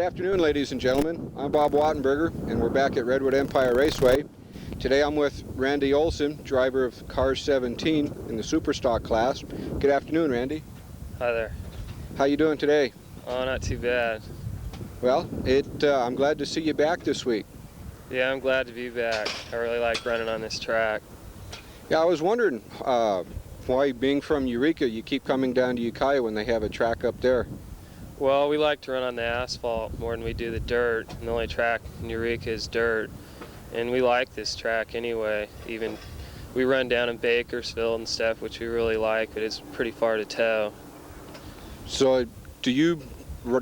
Good afternoon, ladies and gentlemen. I'm Bob Wattenberger, and we're back at Redwood Empire Raceway. Today I'm with Randy Olson, driver of car 17 in the Superstock class. Good afternoon, Randy. Hi there. How you doing today? Oh, not too bad. Well, I'm glad to see you back this week. Yeah, I'm glad to be back. I really like running on this track. Yeah, I was wondering why, being from Eureka, you keep coming down to Ukiah when they have a track up there. Well, we like to run on the asphalt more than we do the dirt, and the only track in Eureka is dirt. And we like this track anyway. Even we run down in Bakersfield and stuff, which we really like, but it's pretty far to tow. So, do you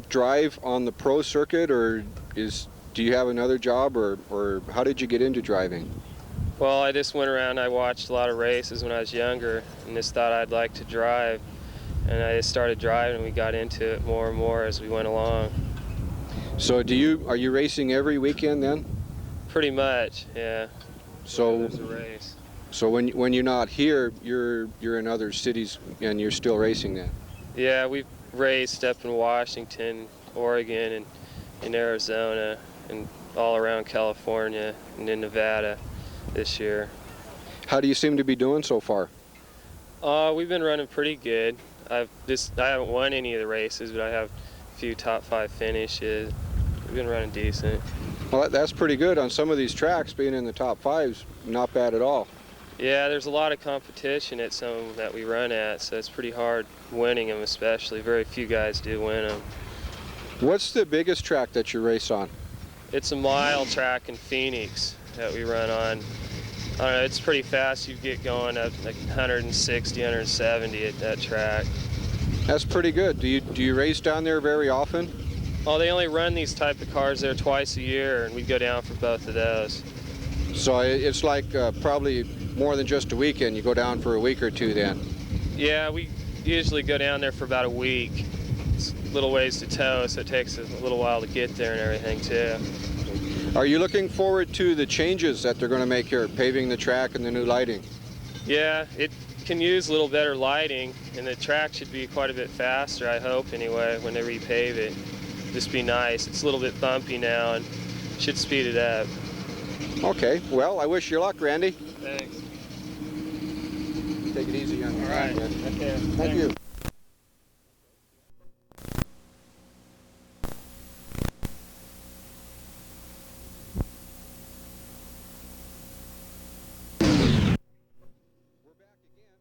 drive on the pro circuit, or do you have another job, or how did you get into driving? Well, I just went around, I watched a lot of races when I was younger, and just thought I'd like to drive. And I just started driving, and we got into it more and more as we went along. So are you racing every weekend then? Pretty much, yeah. So there's a race. So when you're not here, you're in other cities and you're still racing then? Yeah, we've raced up in Washington, Oregon, and in Arizona, and all around California and in Nevada this year. How do you seem to be doing so far? We've been running pretty good. I haven't won any of the races, but I have a few top 5 finishes. We've been running decent. Well, that's pretty good. On some of these tracks, being in the top 5's not bad at all. Yeah, there's a lot of competition at some that we run at, so it's pretty hard winning them, especially. Very few guys do win them. What's the biggest track that you race on? It's a mile track in Phoenix that we run on. I don't know, it's pretty fast. You get going up like 160, 170 at that track. That's pretty good. Do you race down there very often? Oh, they only run these type of cars there twice a year, and we go down for both of those. So it's like probably more than just a weekend. You go down for a week or two then? Yeah, we usually go down there for about a week. It's a little ways to tow, so it takes a little while to get there and everything too. Are you looking forward to the changes that they're going to make here, paving the track and the new lighting? Yeah, it can use a little better lighting, and the track should be quite a bit faster, I hope anyway, when they repave it. Just be nice. It's a little bit bumpy now and should speed it up. Okay, well, I wish you luck, Randy. Thanks. Take it easy on your All right. Okay. Thank you.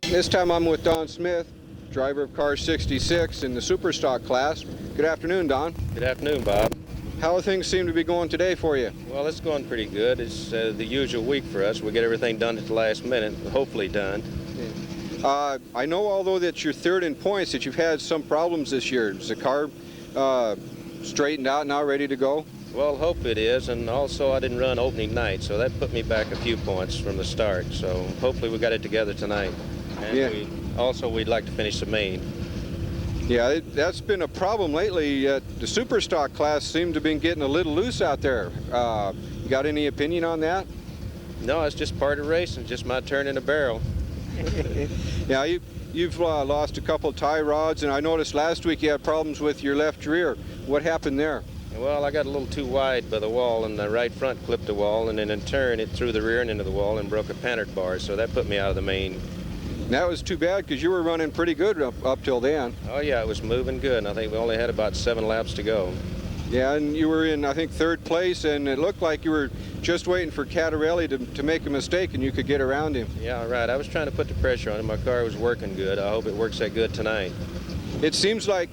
This time I'm with Don Smith, driver of car 66 in the Superstock class. Good afternoon, Don. Good afternoon, Bob. How things seem to be going today for you? Well, it's going pretty good. It's the usual week for us. We get everything done at the last minute, hopefully done. I know, although that you're third in points, that you've had some problems this year. Is the car straightened out now, ready to go? Well, hope it is, and also I didn't run opening night, so that put me back a few points from the start. So hopefully we got it together tonight. And yeah. We'd like to finish the main. Yeah, that's been a problem lately. The Superstock class seemed to have been getting a little loose out there. You got any opinion on that? No, it's just part of racing, just my turn in the barrel. Yeah, you've lost a couple tie rods, and I noticed last week you had problems with your left rear. What happened there? Well, I got a little too wide by the wall, and the right front clipped the wall, and then in turn it threw the rear end into the wall and broke a pantard bar, so that put me out of the main. That was too bad, because you were running pretty good up till then. Oh yeah, it was moving good, and I think we only had about 7 laps to go. Yeah, and you were in, I think, 3rd place, and it looked like you were just waiting for Cattarelli to make a mistake and you could get around him. Yeah, right. I was trying to put the pressure on him. My car was working good. I hope it works that good tonight. It seems like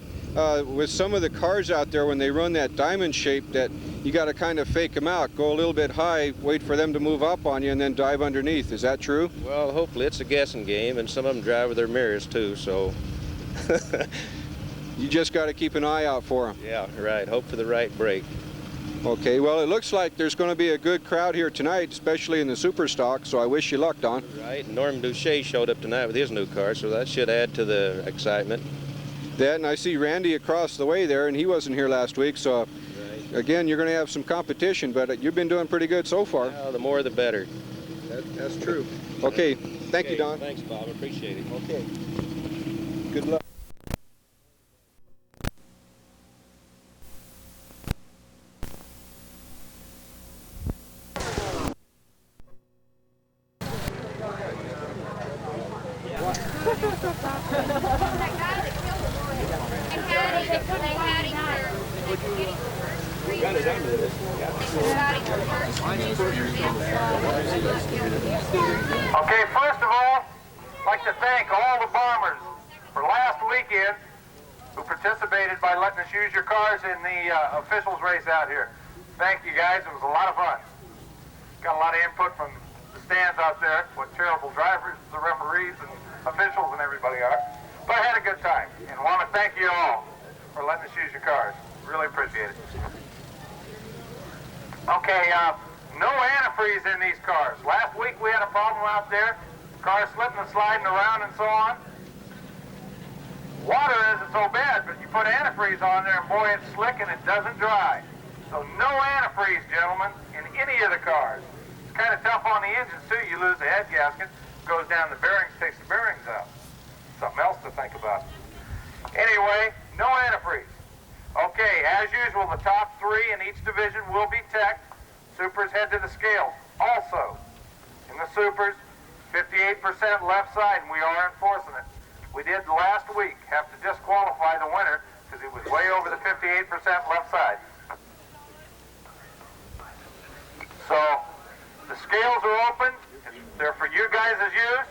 with some of the cars out there, when they run that diamond shape, that you got to kind of fake them out, go a little bit high, wait for them to move up on you, and then dive underneath. Is that true? Well, hopefully it's a guessing game, and some of them drive with their mirrors too, so. You just got to keep an eye out for them. Yeah, right. Hope for the right break. Okay, well, it looks like there's going to be a good crowd here tonight, especially in the Superstock, so I wish you luck, Don. Right. Norman Duche showed up tonight with his new car, so that should add to the excitement. That, and I see Randy across the way there, and he wasn't here last week, so right. Again, you're going to have some competition, but you've been doing pretty good so far. Well, the more the better. That's true. Okay, thank you, Don. Thanks, Bob. I appreciate it. Okay. Good luck. Okay, first of all, I'd like to thank all the bombers for last weekend who participated by letting us use your cars in the officials race out here. Thank you guys, it was a lot of fun. Got a lot of input from the stands out there, what terrible drivers the referees and officials and everybody are. But I had a good time, and want to thank you all for letting us use your cars. Really appreciate it. Okay, no antifreeze in these cars. Last week we had a problem out there, cars slipping and sliding around and so on. Water isn't so bad, but you put antifreeze on there and boy, it's slick and it doesn't dry. So no antifreeze, gentlemen, in any of the cars. It's kind of tough on the engines too. You lose the head gasket, goes down the bearings, takes the bearings out. Something else to think about. Anyway, no antifreeze. Okay, as usual, the top three in each division will be teched. Supers head to the scales. Also, in the supers, 58% left side, and we are enforcing it. We did last week have to disqualify the winner because he was way over the 58% left side. So, the scales are open. They're for you guys' use.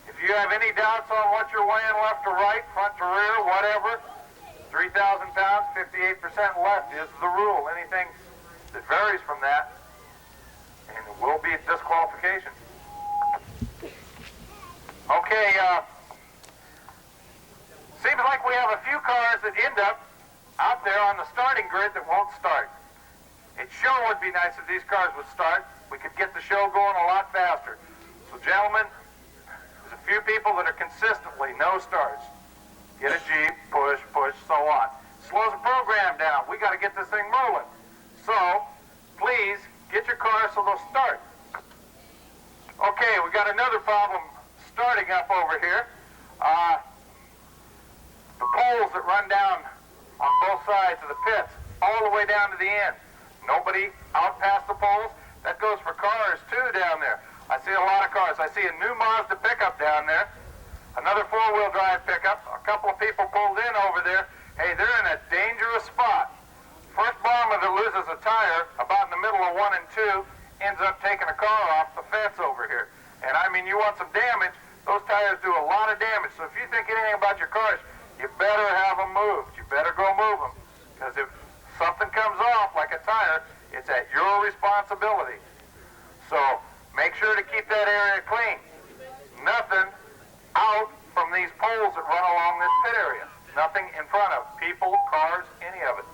If you have any doubts on what you're weighing left to right, front to rear, whatever, 3,000 pounds, 58% left is the rule. Anything that varies from that, and it will be a disqualification. Okay, seems like we have a few cars that end up out there on the starting grid that won't start. It sure would be nice if these cars would start. We could get the show going a lot faster. So gentlemen, there's a few people that are consistently no starts. Get a Jeep, push, so on. Slows the program down. We got to get this thing rolling. So, please, get your car so they'll start. Okay, we got another problem starting up over here. The poles that run down on both sides of the pits, all the way down to the end. Nobody out past the poles. That goes for cars too down there. I see a lot of cars. I see a new Mazda pickup down there. Another four-wheel drive pickup. A couple of people pulled in over there. Hey, they're in a dangerous spot. First bomber that loses a tire about in the middle of 1 and 2 ends up taking a car off the fence over here. And I mean, you want some damage, those tires do a lot of damage. So if you think anything about your cars, you better have them moved. You better go move them. Because if something comes off like a tire, it's at your responsibility. So make sure to keep that area clean. Nothing out from these poles that run along this pit area. Nothing in front of people, cars, any of it.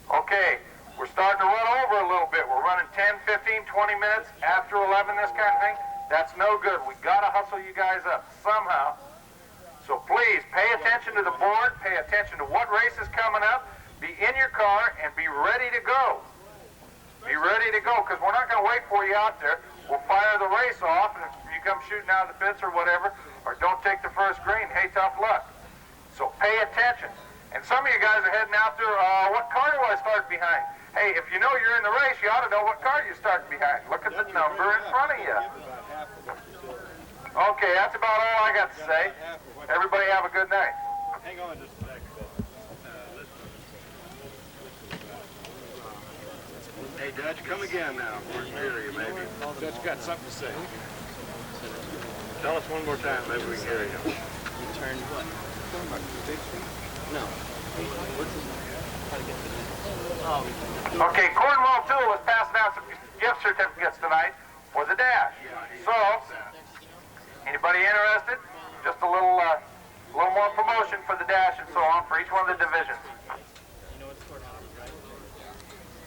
Okay, we're starting to run over a little bit. We're running 10, 15, 20 minutes after 11, this kind of thing. That's no good. We got to hustle you guys up somehow. So please, pay attention to the board, pay attention to what race is coming up, be in your car, and be ready to go. Be ready to go, because we're not going to wait for you out there. We'll fire the race off, and if you come shooting out of the pits or whatever, or don't take the first green, hey, tough luck. So pay attention. And some of you guys are heading out there, what car do I start behind? Hey, if you know you're in the race, you ought to know what car you're starting behind. Look at the number in front of you. Okay, that's about all I got to say. Everybody have a good night. Hang on just a second. Hey, Dutch, come again now. We're hear you, maybe. Dutch got something to say. Tell us one more time, maybe we can hear you. Turn what? No. Okay, Cornwall Tool is passing out some gift certificates tonight for the dash. So, anybody interested? Just a little more promotion for the dash and so on for each one of the divisions. You know what's courthouse, right?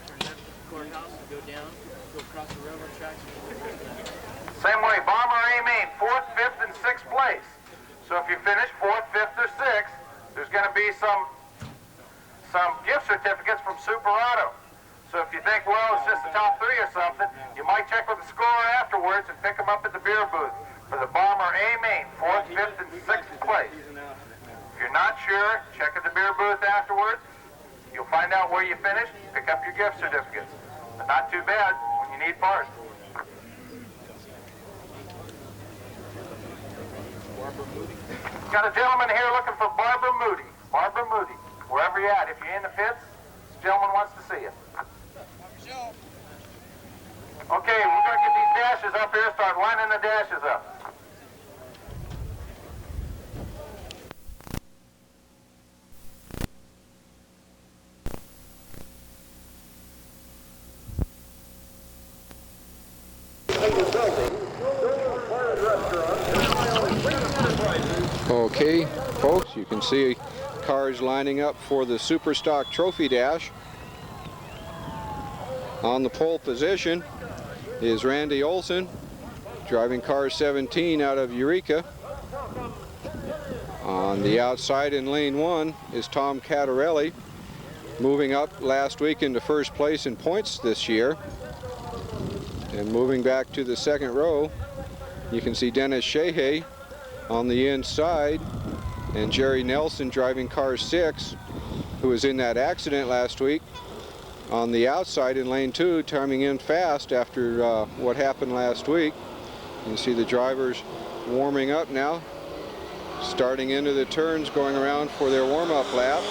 Turn left to the courthouse, go down, go across the railroad tracks. Same way, Bomber A main, 4th, 5th, and 6th place. So if you finish 4th, 5th, or 6th, there's going to be some gift certificates from Super Auto. So if you think, well, it's just the top 3 or something, you might check with the scorer afterwards and pick them up at the beer booth for the Bomber A main, 4th, 5th, and 6th place. If you're not sure, check at the beer booth afterwards. You'll find out where you finished, pick up your gift certificates. But not too bad when you need parts. Got a gentleman here looking for Barbara Moody. Barbara Moody, wherever you're at. If you're in the pits, this gentleman wants to see you. Okay, we're going to get these dashes up here, start lining the dashes up. Okay, folks, you can see cars lining up for the Superstock Trophy Dash. On the pole position is Randy Olson, driving car 17 out of Eureka. On the outside in lane 1 is Tom Cattarelli, moving up last week into first place in points this year. And moving back to the second row, you can see Dennis Sheehy on the inside, and Jerry Nelson driving car 6, who was in that accident last week, on the outside in lane 2, timing in fast after what happened last week. You can see the drivers warming up now, starting into the turns, going around for their warm-up laps.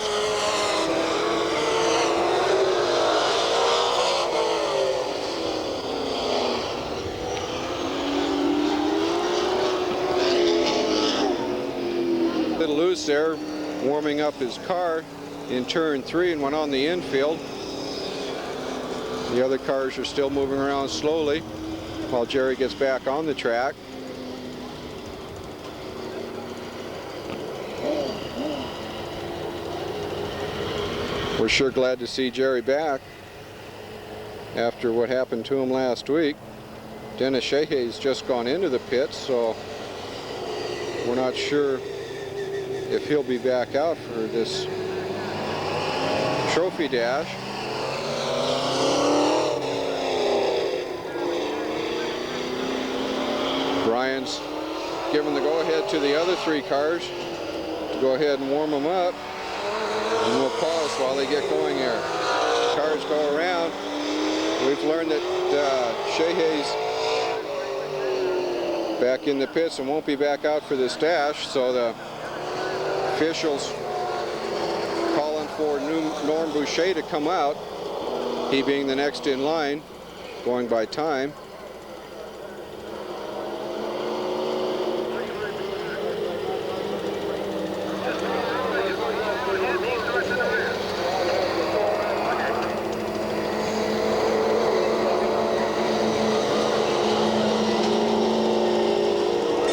Little loose there, warming up his car in turn 3 and went on the infield. The other cars are still moving around slowly while Jerry gets back on the track. We're sure glad to see Jerry back after what happened to him last week. Dennis Sheehy's just gone into the pits, so we're not sure if he'll be back out for this trophy dash. Brian's giving the go-ahead to the other 3 cars to go ahead and warm them up, and we'll pause while they get going here. Cars go around. We've learned that Sheehy's back in the pits and won't be back out for this dash, so the officials calling for Norm Boucher to come out, he being the next in line, going by time.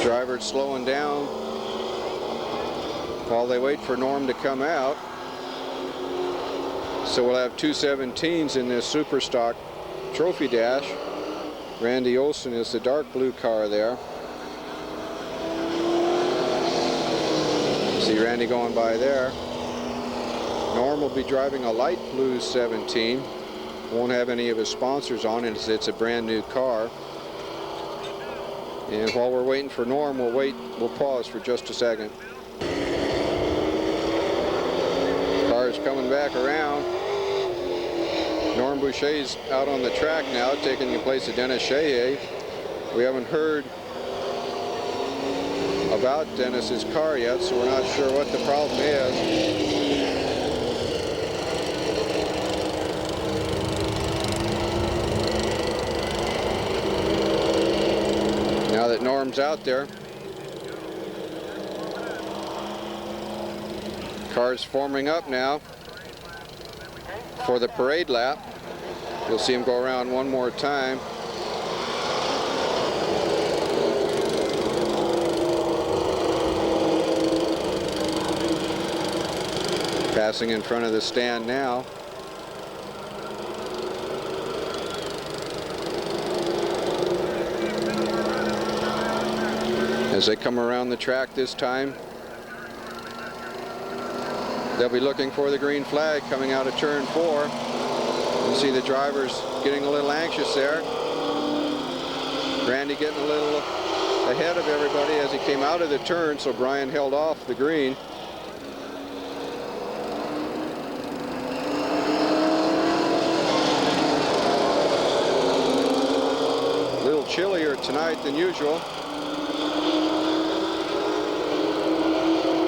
Drivers slowing down while they wait for Norm to come out. So we'll have 2 17s in this Superstock Trophy Dash. Randy Olson is the dark blue car there. See Randy going by there. Norm will be driving a light blue 17. Won't have any of his sponsors on it, as it's a brand new car. And while we're waiting for Norm, we'll pause for just a second. Cars coming back around. Norm Boucher's out on the track now, taking the place of Dennis Sheehy. We haven't heard about Dennis's car yet, so we're not sure what the problem is. Now that Norm's out there, cars forming up now for the parade lap. You'll see him go around one more time. Passing in front of the stand now. As they come around the track this time, they'll be looking for the green flag coming out of turn 4. You see the drivers getting a little anxious there. Randy getting a little ahead of everybody as he came out of the turn, so Brian held off the green. A little chillier tonight than usual.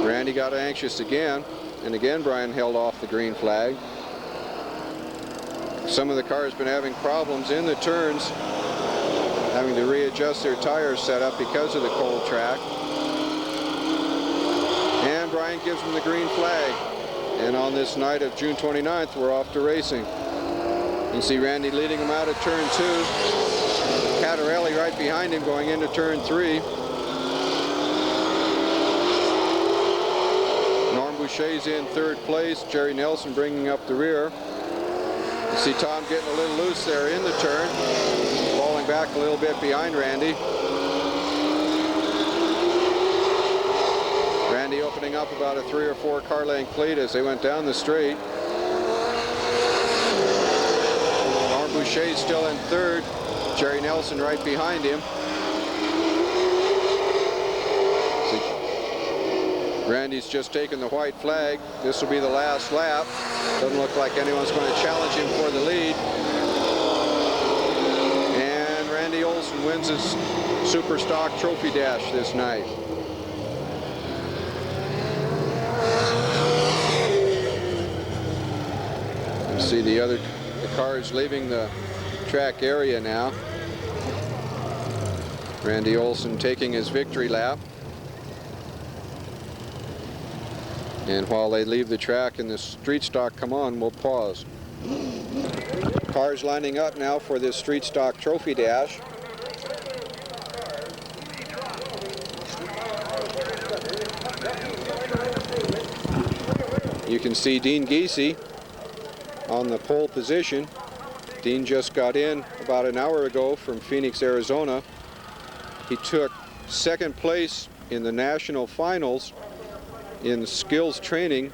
Randy got anxious again, and again Brian held off the green flag. Some of the cars been having problems in the turns, having to readjust their tire setup because of the cold track. And Brian gives them the green flag. And on this night of June 29th, we're off to racing. You can see Randy leading him out of turn 2. Catarelli right behind him going into turn 3. Norm Boucher's in third place. Jerry Nelson bringing up the rear. You see Tom getting a little loose there in the turn, falling back a little bit behind Randy. Randy opening up about a 3 or 4 car length lead as they went down the straight. Norm Boucher's still in third. Jerry Nelson right behind him. See, Randy's just taken the white flag. This will be the last lap. Doesn't look like anyone's going to challenge him for the lead. And Randy Olson wins his Super Stock Trophy Dash this night. You see the cars leaving the track area now. Randy Olson taking his victory lap. And while they leave the track and the street stock come on, we'll pause. Cars lining up now for this street stock trophy dash. You can see Dean Giese on the pole position. Dean just got in about an hour ago from Phoenix, Arizona. He took second place in the national finals in skills training,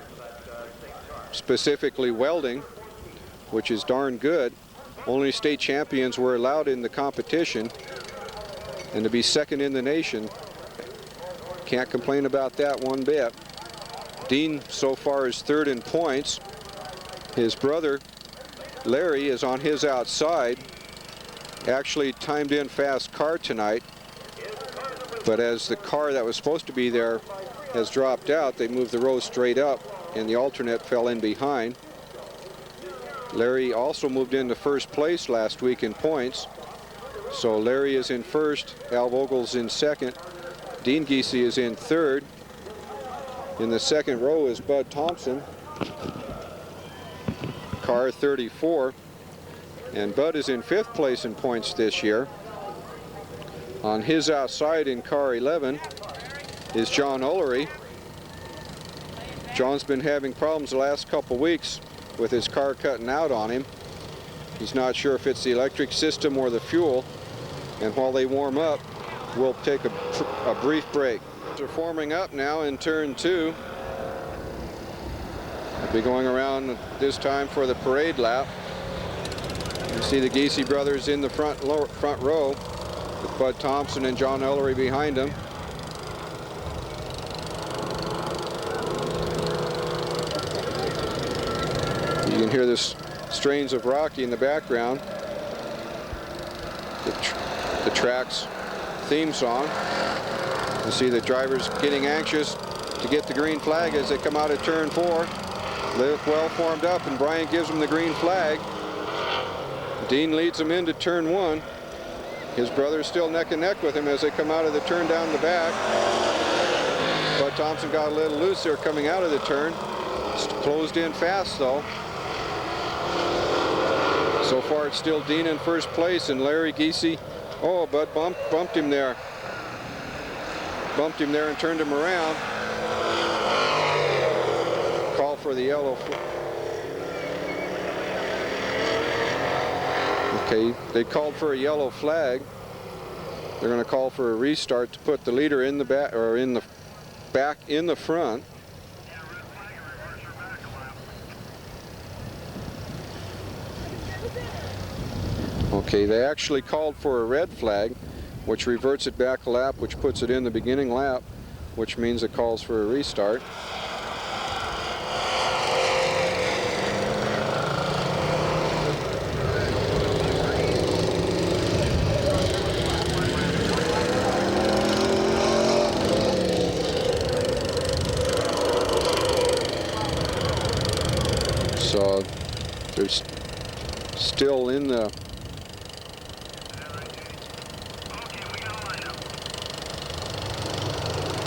specifically welding, which is darn good. Only state champions were allowed in the competition, and to be second in the nation, can't complain about that one bit. Dean so far is third in points. His brother Larry is on his outside, actually timed in fast car tonight, but as the car that was supposed to be there has dropped out, they moved the row straight up and the alternate fell in behind. Larry also moved into first place last week in points, so Larry is in first, Al Vogel's in second, Dean Giese is in third. In the second row is Bud Thompson, car 34, and Bud is in fifth place in points this year. On his outside in car 11 is John Ullery. John's been having problems the last couple weeks with his car cutting out on him. He's not sure if it's the electric system or the fuel, and while they warm up, we'll take a brief break. They're forming up now in turn 2. We'll be going around this time for the parade lap. You see the Giese brothers in the front row with Bud Thompson and John Ullery behind them. You can hear the strains of Rocky in the background. The track's theme song. You see the drivers getting anxious to get the green flag as they come out of turn 4. They look well formed up, and Brian gives them the green flag. Dean leads them into turn 1. His brother's still neck and neck with him as they come out of the turn down the back. Bud Thompson got a little loose there coming out of the turn. It's closed in fast though. So far it's still Dean in first place and Larry Giese. Oh, Bud bumped him there. Bumped him there and turned him around. Call for the yellow. Okay, they called for a yellow flag. They're going to call for a restart to put the leader in the back, or in the back in the front. Okay, they actually called for a red flag, which reverts it back a lap, which puts it in the beginning lap, which means it calls for a restart. So there's still in the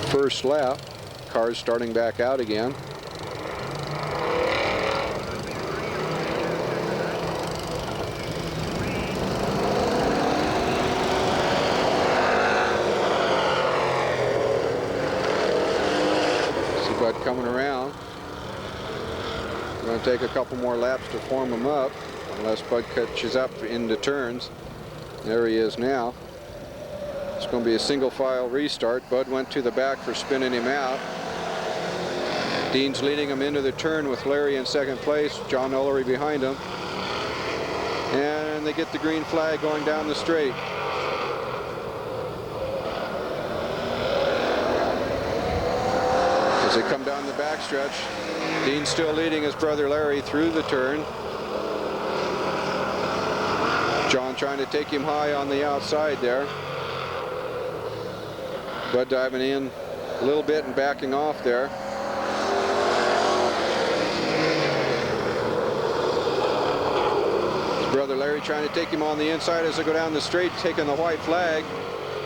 first lap. Cars starting back out again. Bud coming around. Going to take a couple more laps to form them up, unless Bud catches up into turns. There he is now. It's going to be a single file restart. Bud went to the back for spinning him out. Dean's leading him into the turn with Larry in second place, John Ullery behind him. And they get the green flag going down the straight. As they come down the backstretch, Dean's still leading his brother Larry through the turn. John trying to take him high on the outside there. Bud diving in a little bit and backing off there. His brother Larry trying to take him on the inside as they go down the straight, taking the white flag.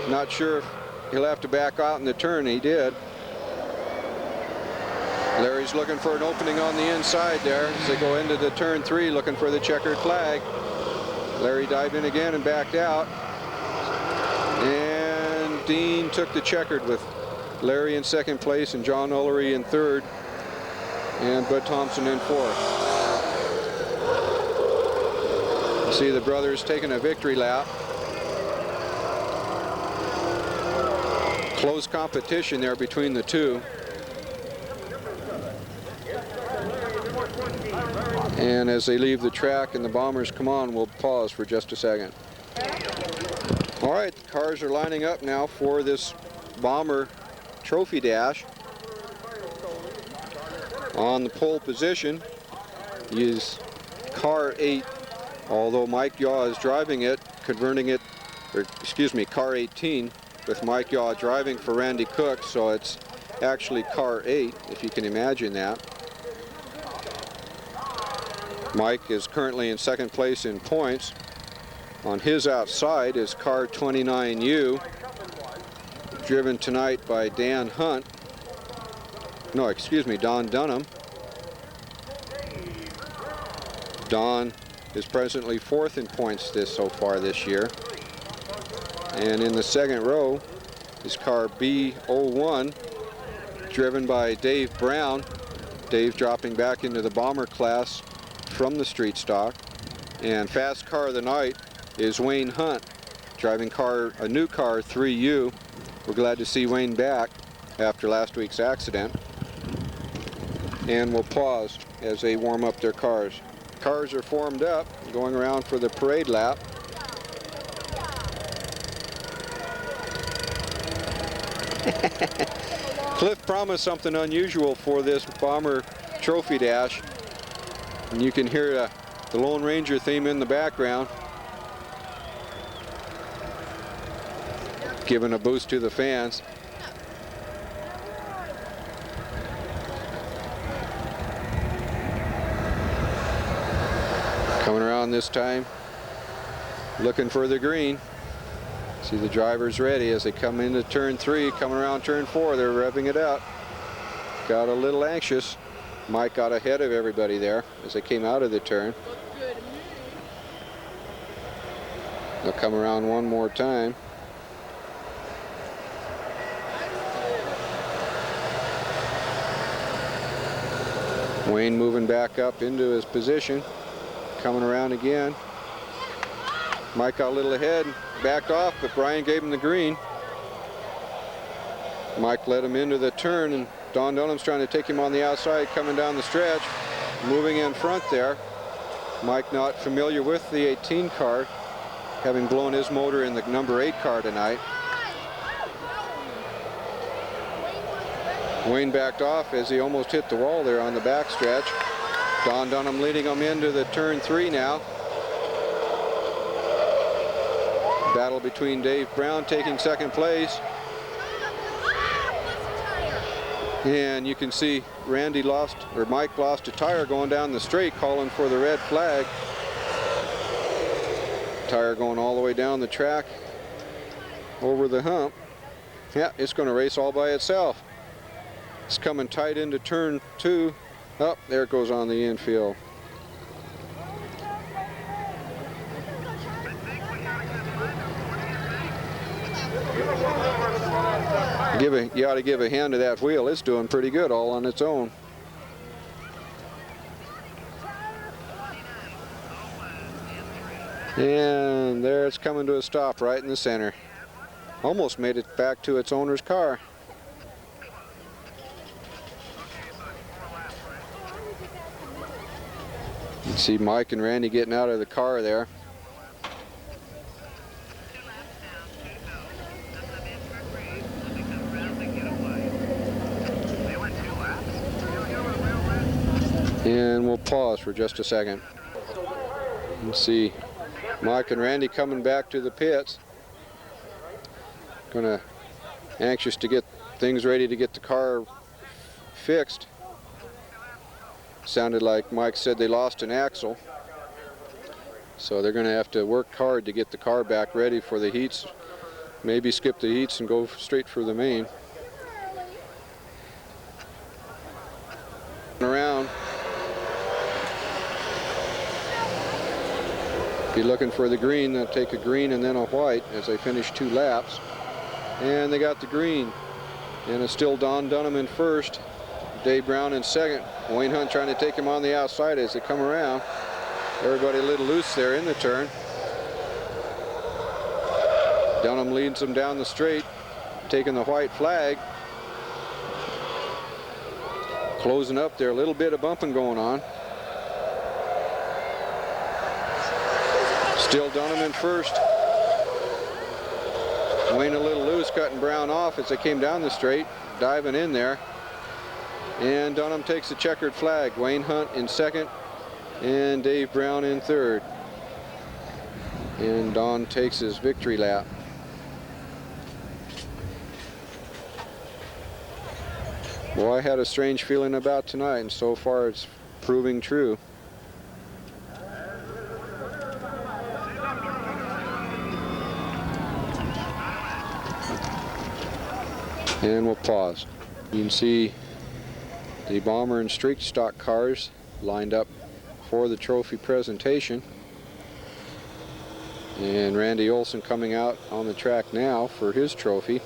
Not sure if he'll have to back out in the turn. He did. Larry's looking for an opening on the inside there as they go into the turn 3, looking for the checkered flag. Larry dived in again and backed out. And Dean took the checkered with Larry in second place and John Ullery in third and Bud Thompson in fourth. You see the brothers taking a victory lap. Close competition there between the two. And as they leave the track and the Bombers come on, we'll pause for just a second. All right, the cars are lining up now for this Bomber Trophy Dash. On the pole position is car 8, although Mike Yaw is driving it, converting it, or excuse me, car 18, with Mike Yaw driving for Randy Cook, so it's actually car 8, if you can imagine that. Mike is currently in second place in points. On his outside is car 29U, driven tonight by Dan Hunt. No, excuse me, Don Dunham. Don is presently fourth in points so far this year. And in the second row is car B01, driven by Dave Brown. Dave dropping back into the Bomber class from the street stock. And fast car of the night is Wayne Hunt, driving a new car 3U. We're glad to see Wayne back after last week's accident. And we'll pause as they warm up their cars. Cars are formed up, going around for the parade lap. Cliff promised something unusual for this Bomber Trophy Dash. And you can hear the Lone Ranger theme in the background, giving a boost to the fans. Coming around this time, looking for the green. See the drivers ready as they come into turn 3, coming around turn 4, they're revving it up. Got a little anxious. Mike got ahead of everybody there as they came out of the turn. They'll come around one more time. Wayne moving back up into his position, coming around again. Mike got a little ahead, backed off, but Brian gave him the green. Mike led him into the turn, and Don Dunham's trying to take him on the outside, coming down the stretch, moving in front there. Mike not familiar with the 18 car, having blown his motor in the number 8 car tonight. Wayne backed off as he almost hit the wall there on the back stretch. Don Dunham leading him into the turn 3 now. Battle between Dave Brown taking second place. And you can see Mike lost a tire going down the straight, calling for the red flag. Tire going all the way down the track, over the hump. Yeah, it's going to race all by itself. It's coming tight into turn 2. Oh, there it goes on the infield. You ought to give a hand to that wheel. It's doing pretty good all on its own. And there it's coming to a stop right in the center. Almost made it back to its owner's car. You can see Mike and Randy getting out of the car there. And we'll pause for just a second. Let's see Mike and Randy coming back to the pits. Anxious to get things ready to get the car fixed. Sounded like Mike said they lost an axle. So they're going to have to work hard to get the car back ready for the heats. Maybe skip the heats and go straight for the main. Around. Be looking for the green. They'll take a green and then a white as they finish 2 laps. And they got the green. And it's still Don Dunham in first. Dave Brown in second. Wayne Hunt trying to take him on the outside as they come around. Everybody a little loose there in the turn. Dunham leads them down the straight, taking the white flag. Closing up there, a little bit of bumping going on. Still Dunham in first. Wayne a little loose, cutting Brown off as they came down the straight, diving in there. And Dunham takes the checkered flag. Wayne Hunt in second and Dave Brown in third. And Don takes his victory lap. Well, I had a strange feeling about tonight, and so far it's proving true. And we'll pause. You can see the Bomber and Streak stock cars lined up for the trophy presentation. And Randy Olson coming out on the track now for his trophy.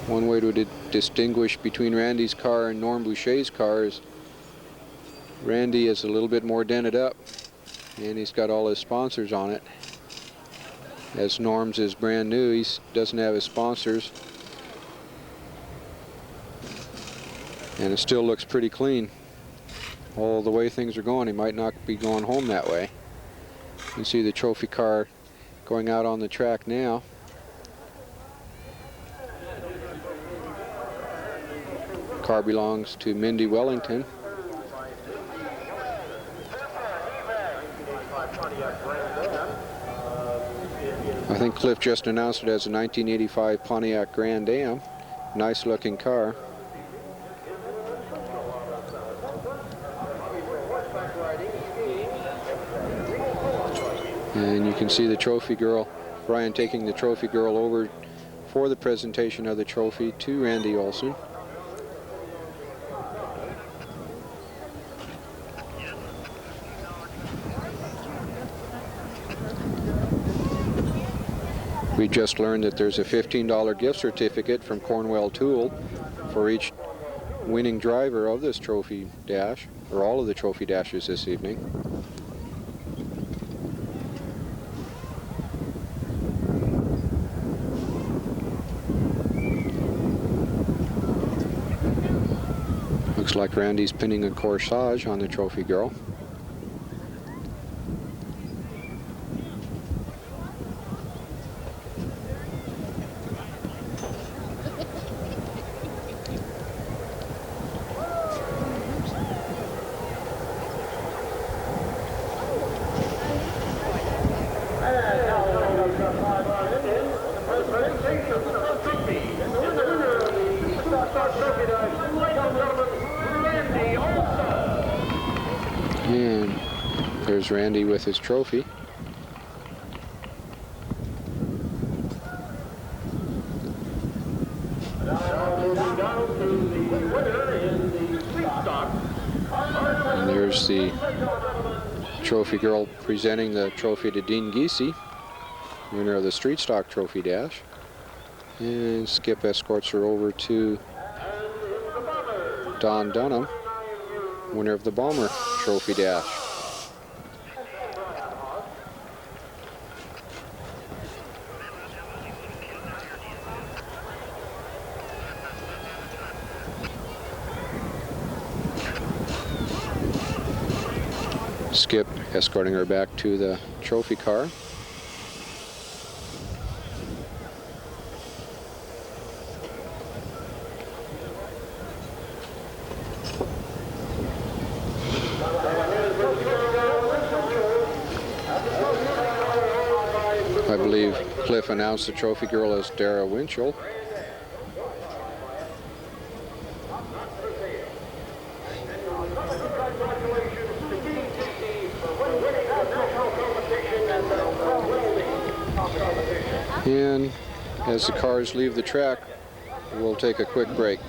One way to distinguish between Randy's car and Norm Boucher's car is Randy is a little bit more dented up, and he's got all his sponsors on it. As Norm's is brand new, he doesn't have his sponsors. And it still looks pretty clean. All the way things are going, he might not be going home that way. You can see the trophy car going out on the track now. Car belongs to Mindy Wellington. I think Cliff just announced it as a 1985 Pontiac Grand Am. Nice looking car. And you can see the trophy girl, Brian taking the trophy girl over for the presentation of the trophy to Randy Olson. We just learned that there's a $15 gift certificate from Cornwell Tool for each winning driver of this trophy dash, or all of the trophy dashes this evening. Looks like Randy's pinning a corsage on the trophy girl. And there's Randy with his trophy. And there's the trophy girl presenting the trophy to Dean Giese, winner of the Street Stock Trophy Dash. And Skip escorts her over to Don Dunham, winner of the Bomber Trophy Dash. Skip escorting her back to the trophy car. I believe Cliff announced the trophy girl as Dara Winchell. And as the cars leave the track, we'll take a quick break.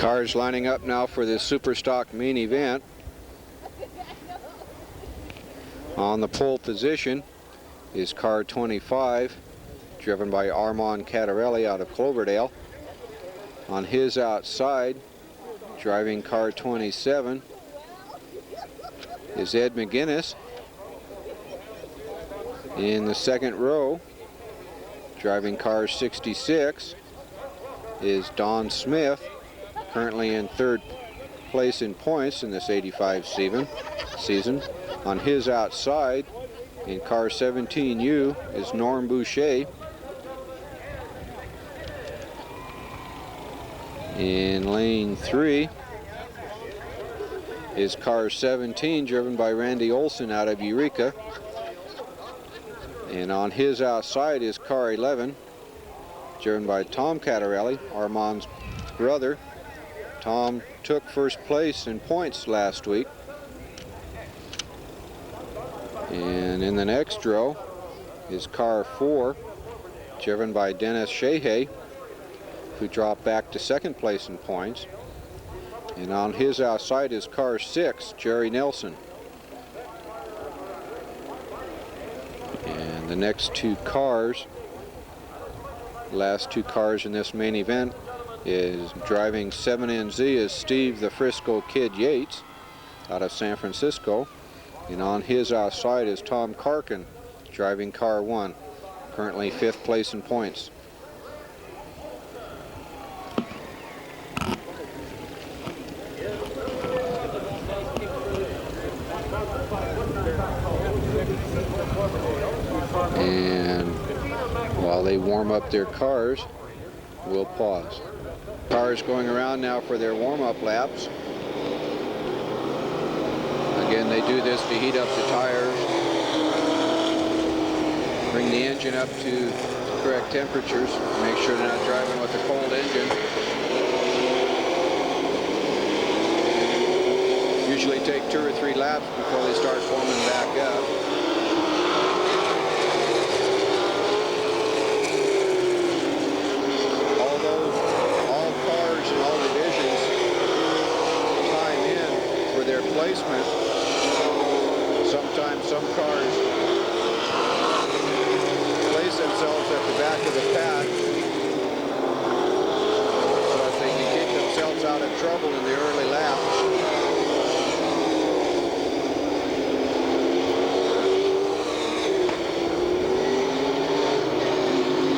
Cars lining up now for this Superstock main event. On the pole position is car 25, driven by Armand Cattarelli out of Cloverdale. On his outside, driving car 27, is Ed McGinnis. In the second row, driving car 66, is Don Smith, currently in third place in points in this 85 season. On his outside, in car 17U, is Norm Boucher. In lane 3 is car 17, driven by Randy Olson out of Eureka. And on his outside is car 11, driven by Tom Cattarelli, Armand's brother. Tom took first place in points last week. And in the next row is car 4, driven by Dennis Shehay, who dropped back to second place in points. And on his outside is car 6, Jerry Nelson. And the next two cars, last two cars in this main event, is driving 7NZ is Steve the Frisco Kid Yates out of San Francisco. And on his outside is Tom Karkin, driving car 1, currently 5th place in points. And while they warm up their cars, we'll pause. Cars going around now for their warm-up laps. Again, they do this to heat up the tires, bring the engine up to correct temperatures, make sure they're not driving with a cold engine. Usually take 2 or 3 laps before they start forming back up. Although all cars and all divisions time in for their placement, sometimes some cars place themselves at the back of the pack so that they can keep themselves out of trouble in the early laps.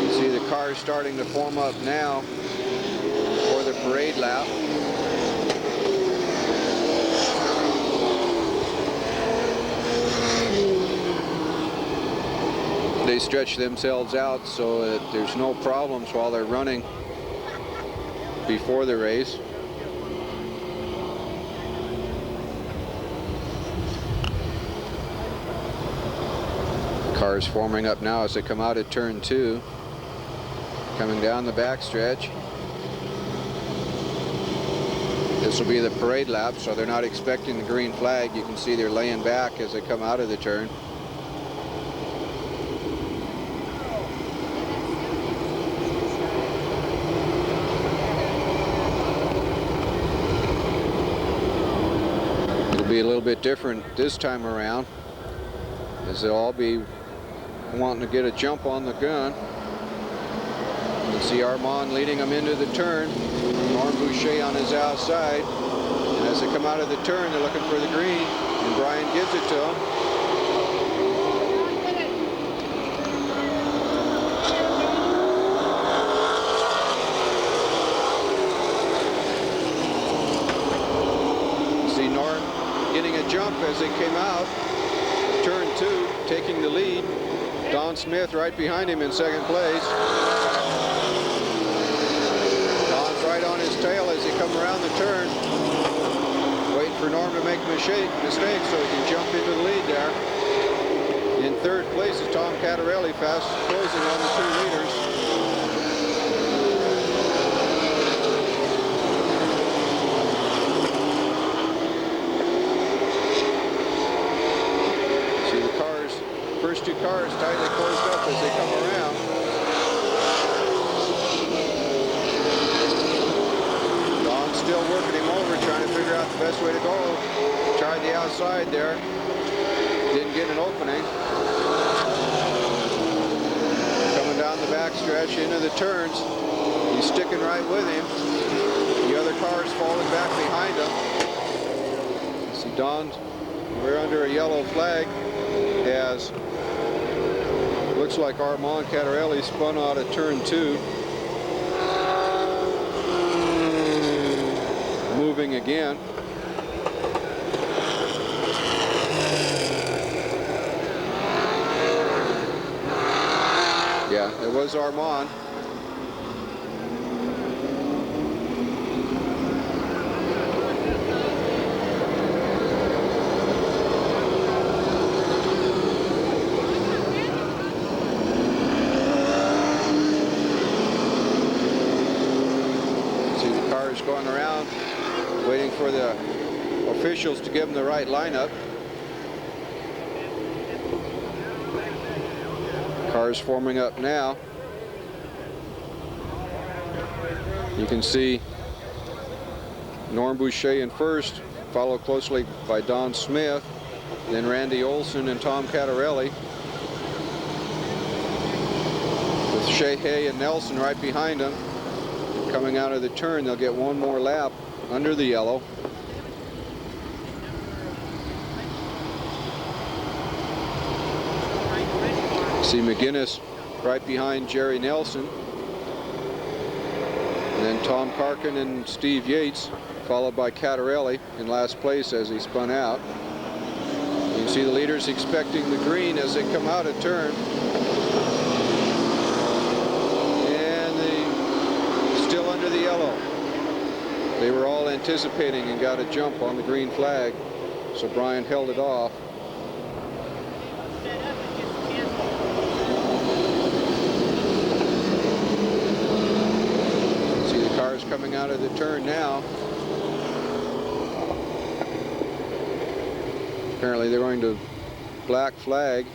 You see the cars starting to form up now for the parade lap. They stretch themselves out so that there's no problems while they're running before the race. Cars forming up now as they come out of turn 2, coming down the backstretch. This will be the parade lap, so they're not expecting the green flag. You can see they're laying back as they come out of the turn. Be a little bit different this time around, as they'll all be wanting to get a jump on the gun. You can see Armand leading them into the turn, Norm Boucher on his outside, and as they come out of the turn they're looking for the green, and Brian gives it to them. See Norm getting a jump as they came out. Turn 2, taking the lead. Don Smith right behind him in second place. Don's right on his tail as they come around the turn. Waiting for Norm to make a mistake so he can jump into the lead there. In third place is Tom Cattarelli, fast closing on the 2 leaders. First 2 cars tightly closed up as they come around. Don still working him over, trying to figure out the best way to go. Tried the outside there. Didn't get an opening. Coming down the back stretch into the turns. He's sticking right with him. The other car's falling back behind him. See Don, we're under a yellow flag, as looks like Armand Cattarelli spun out of turn 2. Moving again. Yeah, it was Armand. See the cars going around, waiting for the officials to give them the right lineup. Cars forming up now. You can see Norm Boucher in first, followed closely by Don Smith, then Randy Olson and Tom Cattarelli, with Shehay and Nelson right behind them. Coming out of the turn, they'll get one more lap under the yellow. See McGinnis right behind Jerry Nelson. And then Tom Karkin and Steve Yates, followed by Cattarelli in last place as he spun out. You can see the leaders expecting the green as they come out of turn. And still under the yellow. They were all anticipating and got a jump on the green flag, so Brian held it off. Coming out of the turn now. Apparently they're going to black flag.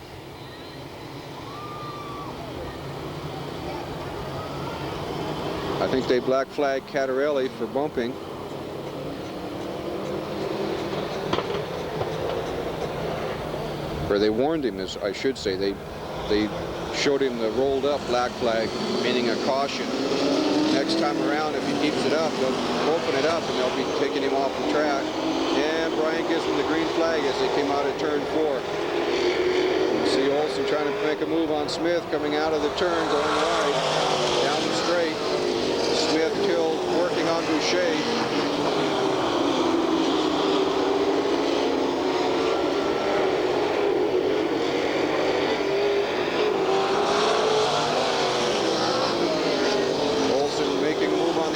I think they black flag Cattarelli for bumping. Or they warned him, as I should say. They showed him the rolled up black flag, meaning a caution. Next time around, if he keeps it up, they'll open it up and they'll be taking him off the track. And Brian gives him the green flag as they came out of turn 4. You see Olson trying to make a move on Smith, coming out of the turn, going wide, down the straight. Smith still working on Boucher.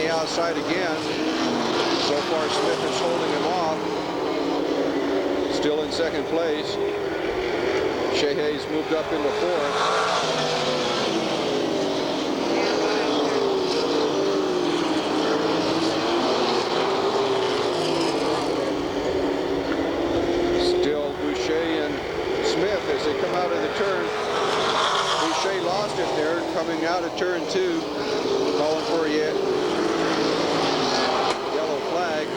Outside again. So far Smith is holding him off. Still in second place. Shehay's moved up into 4th. Still Boucher and Smith as they come out of the turn. Boucher lost it there, coming out of turn 2, calling for a yellow flag.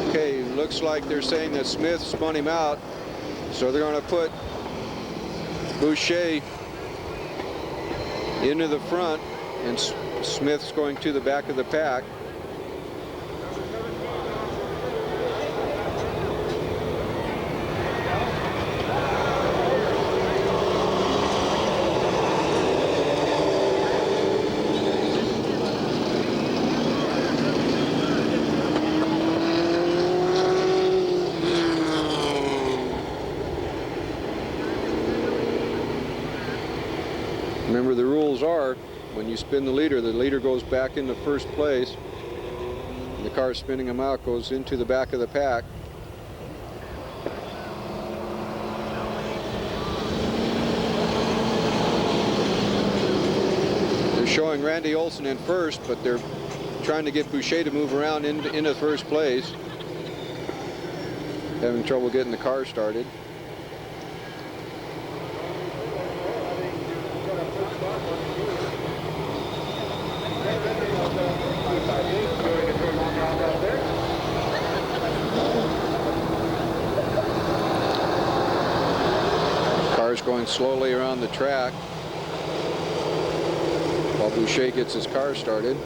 Okay, looks like they're saying that Smith spun him out, so they're going to put Boucher into the front, and Smith's going to the back of the pack. Remember, the rules are, when you spin the leader goes back into first place. And the car spinning him out goes into the back of the pack. They're showing Randy Olson in first, but they're trying to get Boucher to move around into first place. having trouble getting the car started. Car's going slowly around the track while Boucher gets his car started.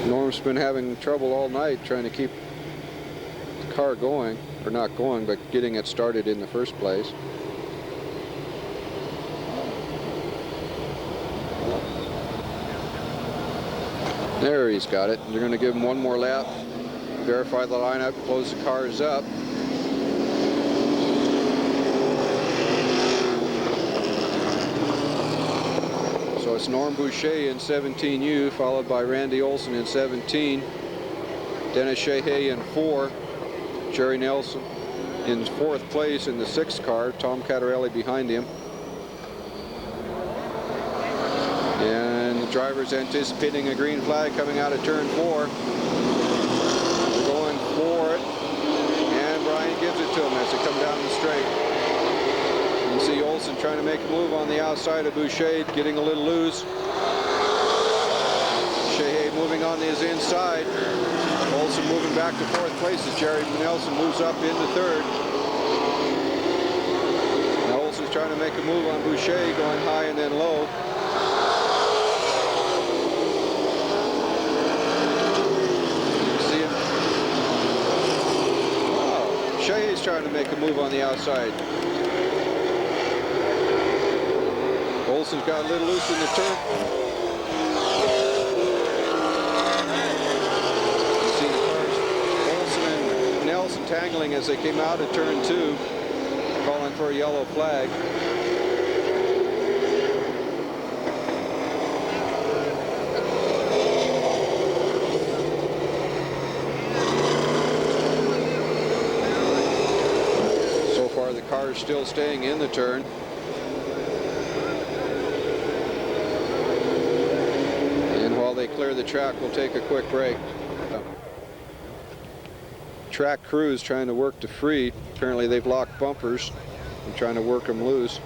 Norm's been having trouble all night trying to keep the car going, or not going, but getting it started in the first place. There, he's got it. They're going to give him one more lap, verify the lineup, close the cars up. So it's Norm Boucher in 17U, followed by Randy Olson in 17, Dennis Shehay in 4, Jerry Nelson in 4th place in the 6th car, Tom Catarelli behind him. And the driver's anticipating a green flag coming out of turn 4. They're going for it, and Brian gives it to him as they come down the straight. You can see Olson trying to make a move on the outside of Boucher, getting a little loose. Shehay moving on his inside. Olson moving back to 4th place as Jerry Nelson moves up into 3rd. Now Olson's trying to make a move on Boucher, going high and then low. See him? Oh, Shehay's trying to make a move on the outside. Olson's got a little loose in the turn. You see the cars, Olson and Nelson tangling as they came out of turn 2, calling for a yellow flag. So far the car is still staying in the turn. They clear the track, we'll take a quick break. Track crews trying to work to free. Apparently they've locked bumpers and trying to work them loose.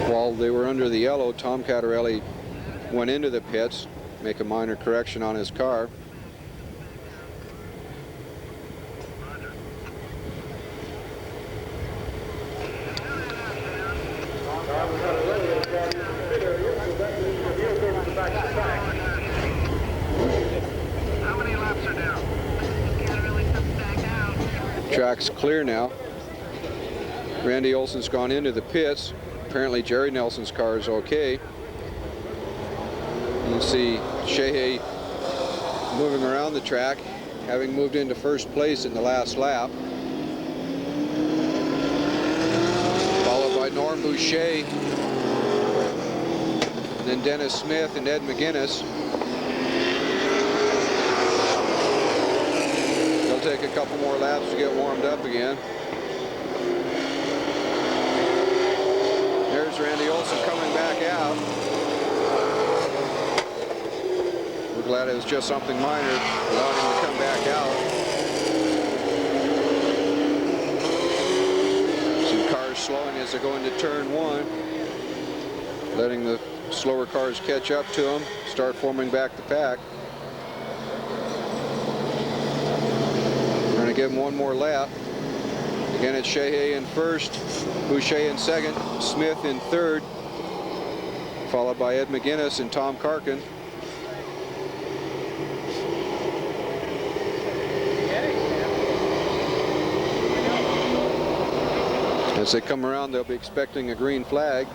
While they were under the yellow, Tom Catarelli went into the pits, make a minor correction on his car. Track's clear now. Randy Olson's gone into the pits. Apparently Jerry Nelson's car is okay. You can see Shehay moving around the track, having moved into 1st place in the last lap. Followed by Norm Boucher, and then Dennis Smith and Ed McGinnis. Take a couple more laps to get warmed up again. There's Randy Olson coming back out. We're glad it was just something minor, allowed him to come back out. Some cars slowing as they go into turn 1, letting the slower cars catch up to them, start forming back the pack. Give him one more lap. Again, it's Shehay in 1st, Boucher in 2nd, Smith in 3rd, followed by Ed McGinnis and Tom Karkin. As they come around, they'll be expecting a green flag.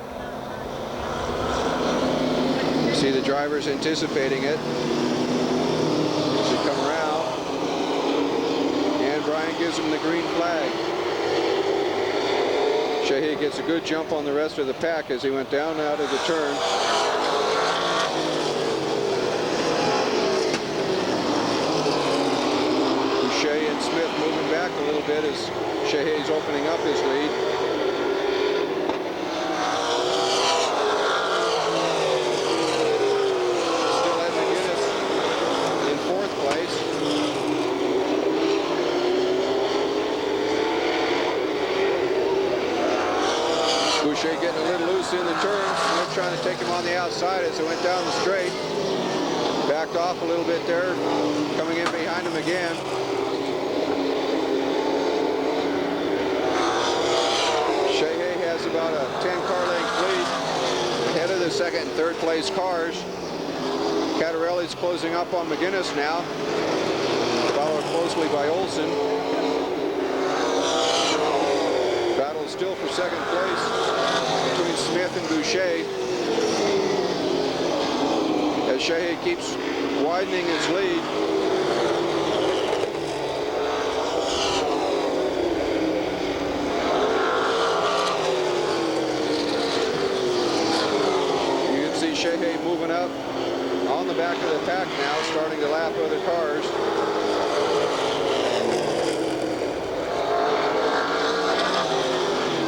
You see the drivers anticipating it. As they come around, Brian gives him the green flag. Shehay gets a good jump on the rest of the pack as he went down out of the turn. Boucher in and Smith moving back a little bit as Shehay's opening up his lead. Still at McGinnis in 4th place. Boucher getting a little loose in the turn. Smith trying to take him on the outside as it went down the straight. Backed off a little bit there, coming in behind him again. Shehay has about a 10-car length lead ahead of the 2nd and 3rd place cars. Catarelli's closing up on McGinnis now, followed closely by Olson. Battle still for 2nd place between Smith and Boucher, as Shehay keeps widening his lead. You can see Shehay moving up on the back of the pack now, starting to lap other cars.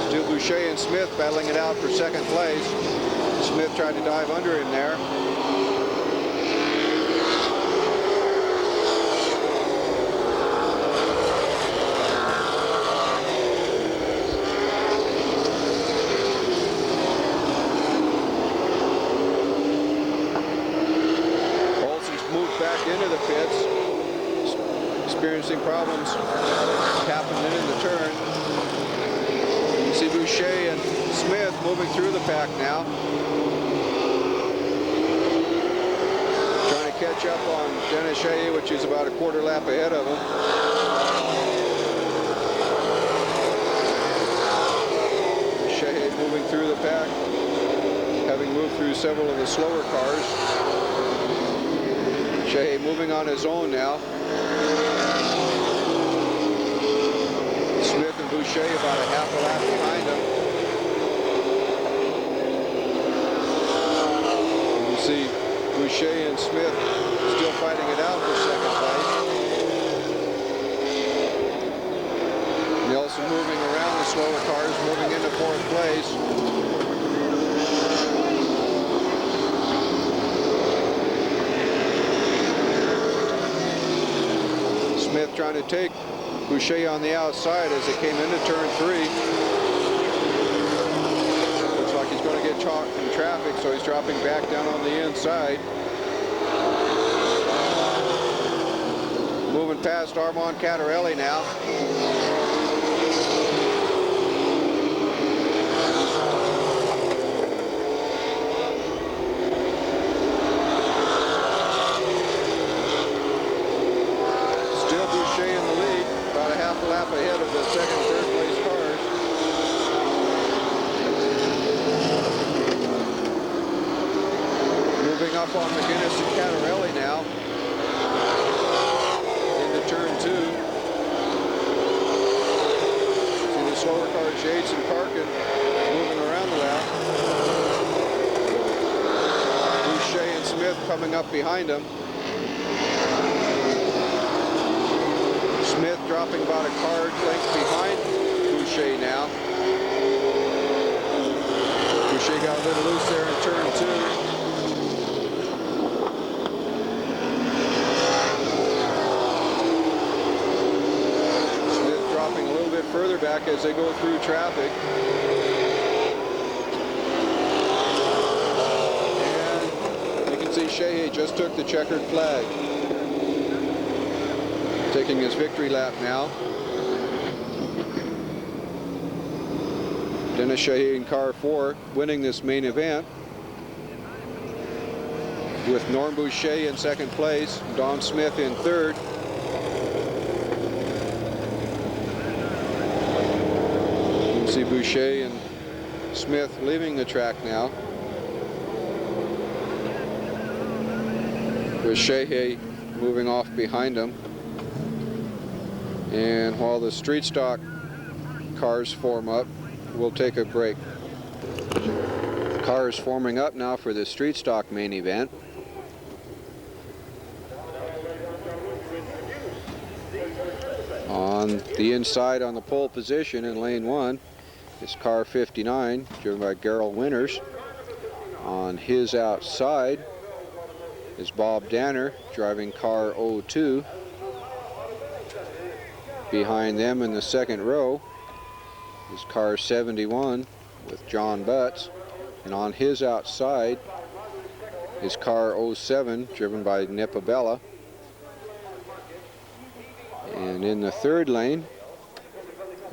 Still Boucher and Smith battling it out for 2nd place. Smith tried to dive under him there. Into the pits, experiencing problems tapping in the turn. You see Boucher and Smith moving through the pack now, trying to catch up on Dennis Shehay, which is about a 1/4 lap ahead of him. Shehay moving through the pack, having moved through several of the slower cars. Shehay moving on his own now. Smith and Boucher about a 1/2 lap behind him. You can see Boucher and Smith still fighting it out for 2nd place. Nelson moving around the slower cars, moving into 4th place. Smith trying to take Boucher on the outside as they came into turn 3. Looks like he's going to get caught in traffic, so he's dropping back down on the inside. Moving past Armand Catarelli now. Lap ahead of the 2nd, 3rd place cars. Moving up on McGinnis and Catarelli now into turn 2. See the slower cars, Yates and Parkin, moving around the lap. Boucher and Smith coming up behind them. Smith dropping about a car length behind Boucher now. Boucher got a little loose there in turn 2. Smith dropping a little bit further back as they go through traffic. And you can see Shehay just took the checkered flag, taking his victory lap now. Dennis Shehay in car 4 winning this main event, with Norm Boucher in 2nd place, Don Smith in 3rd. You can see Boucher and Smith leaving the track now, with Shehay moving off behind him. And while the street stock cars form up, we'll take a break. Cars forming up now for the street stock main event. On the inside on the pole position in lane 1 is car 59, driven by Gerald Winters. On his outside is Bob Danner, driving car 02. Behind them in the second row is car 71 with John Butts. And on his outside is car 07, driven by Nipabella. And in the third lane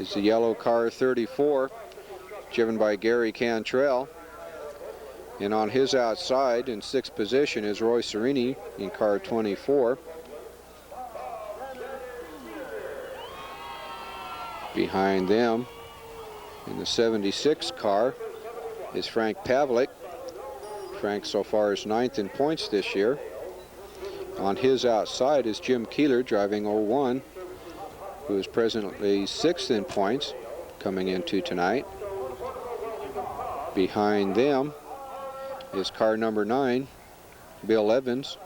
is the yellow car 34, driven by Gary Cantrell. And on his outside in sixth position is Roy Serini in car 24. Behind them in the 76 car is Frank Pavlik. Frank so far is 9th in points this year. On his outside is Jim Keeler, driving 01, who is presently 6th in points coming into tonight. Behind them is car number 9, Bill Evans.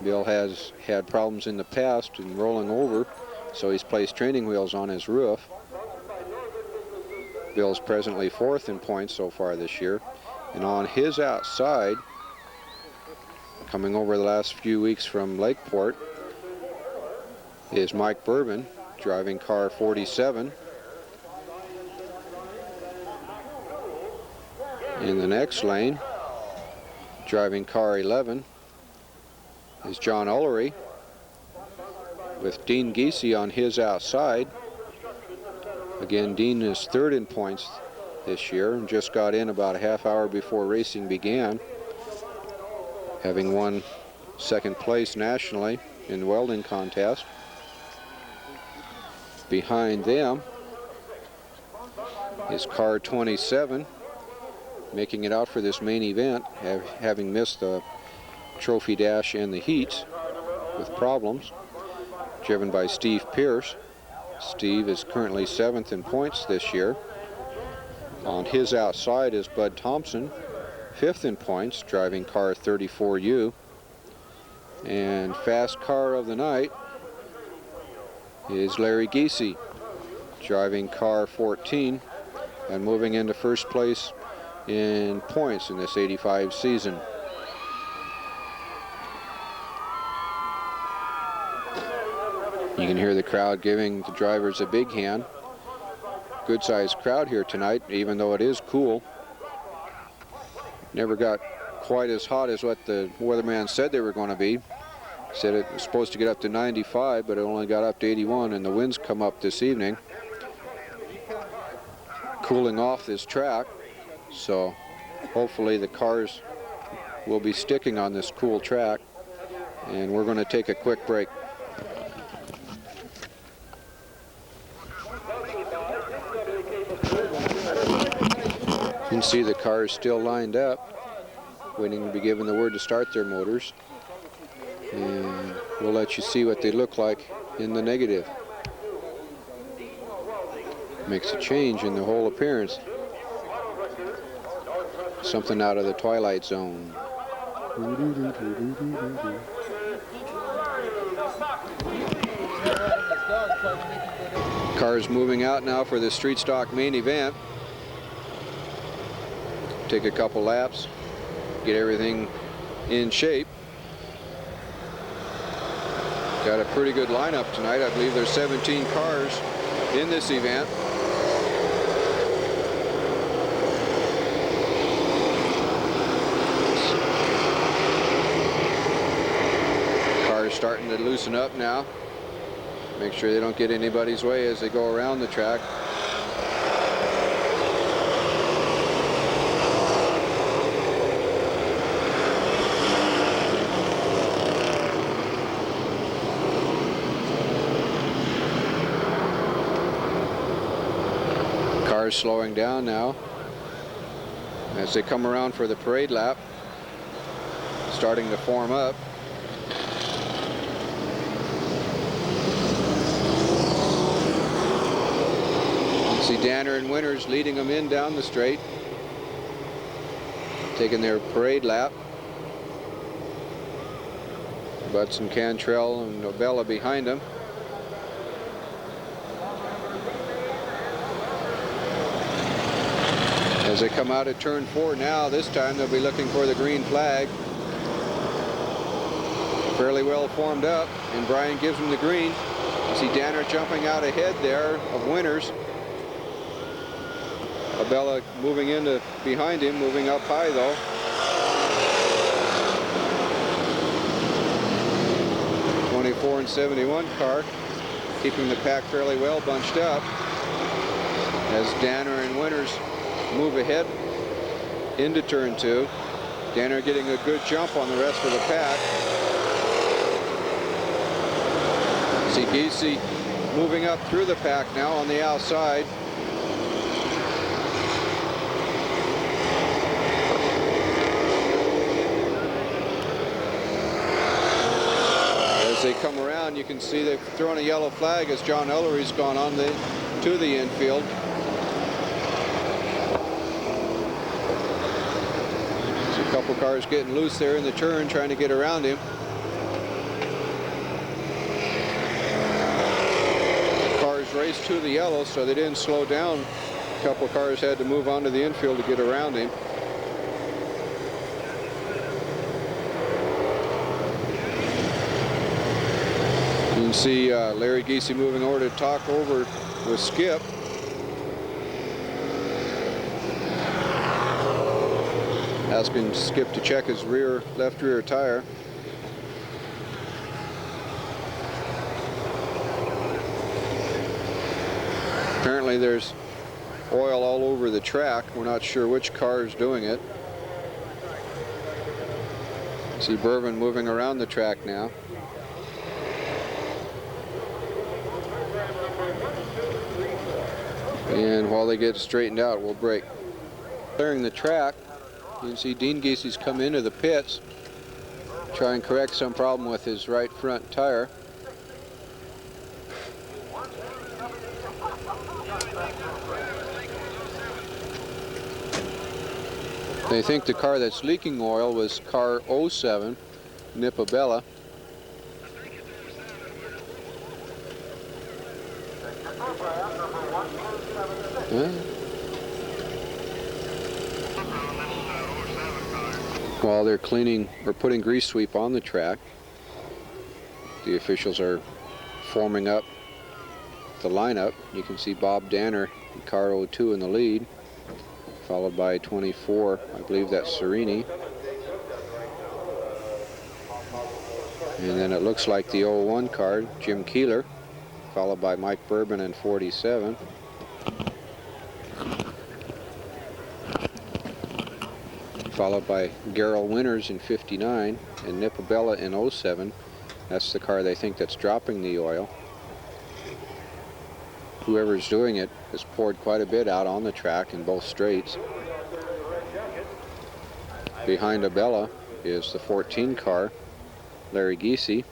Bill has had problems in the past in rolling over, so he's placed training wheels on his roof. Bill's presently 4th in points so far this year. And on his outside, coming over the last few weeks from Lakeport, is Mike Bourbon, driving car 47. In the next lane, driving car 11, is John Ullery, with Dean Giese on his outside. Again, Dean is 3rd in points this year and just got in about a half hour before racing began, having won 2nd place nationally in the welding contest. Behind them is car 27, making it out for this main event, having missed the trophy dash and the heats with problems, driven by Steve Pierce. Steve is currently 7th in points this year. On his outside is Bud Thompson, 5th in points, driving car 34U. And fast car of the night is Larry Giese, driving car 14 and moving into first place in points in this 85 season. You can hear the crowd giving the drivers a big hand. Good sized crowd here tonight, even though it is cool. Never got quite as hot as what the weatherman said they were going to be. Said it was supposed to get up to 95, but it only got up to 81, and the winds come up this evening, cooling off this track. So hopefully the cars will be sticking on this cool track, and we're going to take a quick break. You can see the cars still lined up, waiting to be given the word to start their motors. And we'll let you see what they look like in the negative. Makes a change in the whole appearance. Something out of the Twilight Zone. Cars moving out now for the street stock main event. Take a couple laps, get everything in shape. Got a pretty good lineup tonight. I believe there's 17 cars in this event. Cars starting to loosen up now. Make sure they don't get anybody's way as they go around the track. Cars slowing down now as they come around for the parade lap, starting to form up. You see Danner and Winters leading them in down the straight, taking their parade lap. Butts and Cantrell and Novella behind them. As they come out of turn 4 now, this time they'll be looking for the green flag. Fairly well formed up, and Brian gives them the green. You see Danner jumping out ahead there of Winters. Abella moving into behind him, moving up high though. '24 and '71 car, keeping the pack fairly well bunched up as Danner and Winters move ahead into turn 2. Danner getting a good jump on the rest of the pack. See Giese moving up through the pack now on the outside. As they come around, you can see they've thrown a yellow flag as John Ellery's gone on to the infield. See a couple cars getting loose there in the turn, trying to get around him. Cars raced to the yellow, so they didn't slow down. A couple cars had to move onto the infield to get around him. You can see Larry Giese moving over to talk over with Skip. Asking Skip to check his left rear tire. Apparently there's oil all over the track. We're not sure which car is doing it. See Bourbon moving around the track now. And while they get straightened out, we'll break. Clearing the track, you can see Dean Giese's come into the pits, try and correct some problem with his right front tire. They think the car that's leaking oil was car 07, Nipabella. While they're cleaning or putting grease sweep on the track, the officials are forming up the lineup. You can see Bob Danner in car 02 in the lead, followed by 24, I believe that's Serini. And then it looks like the 01 car, Jim Keeler, followed by Mike Bourbon in 47. Followed by Gerald Winters in 59 and Nipabella in 07. That's the car they think that's dropping the oil. Whoever's doing it has poured quite a bit out on the track in both straights. Behind Abella is the 14 car, Larry Giese,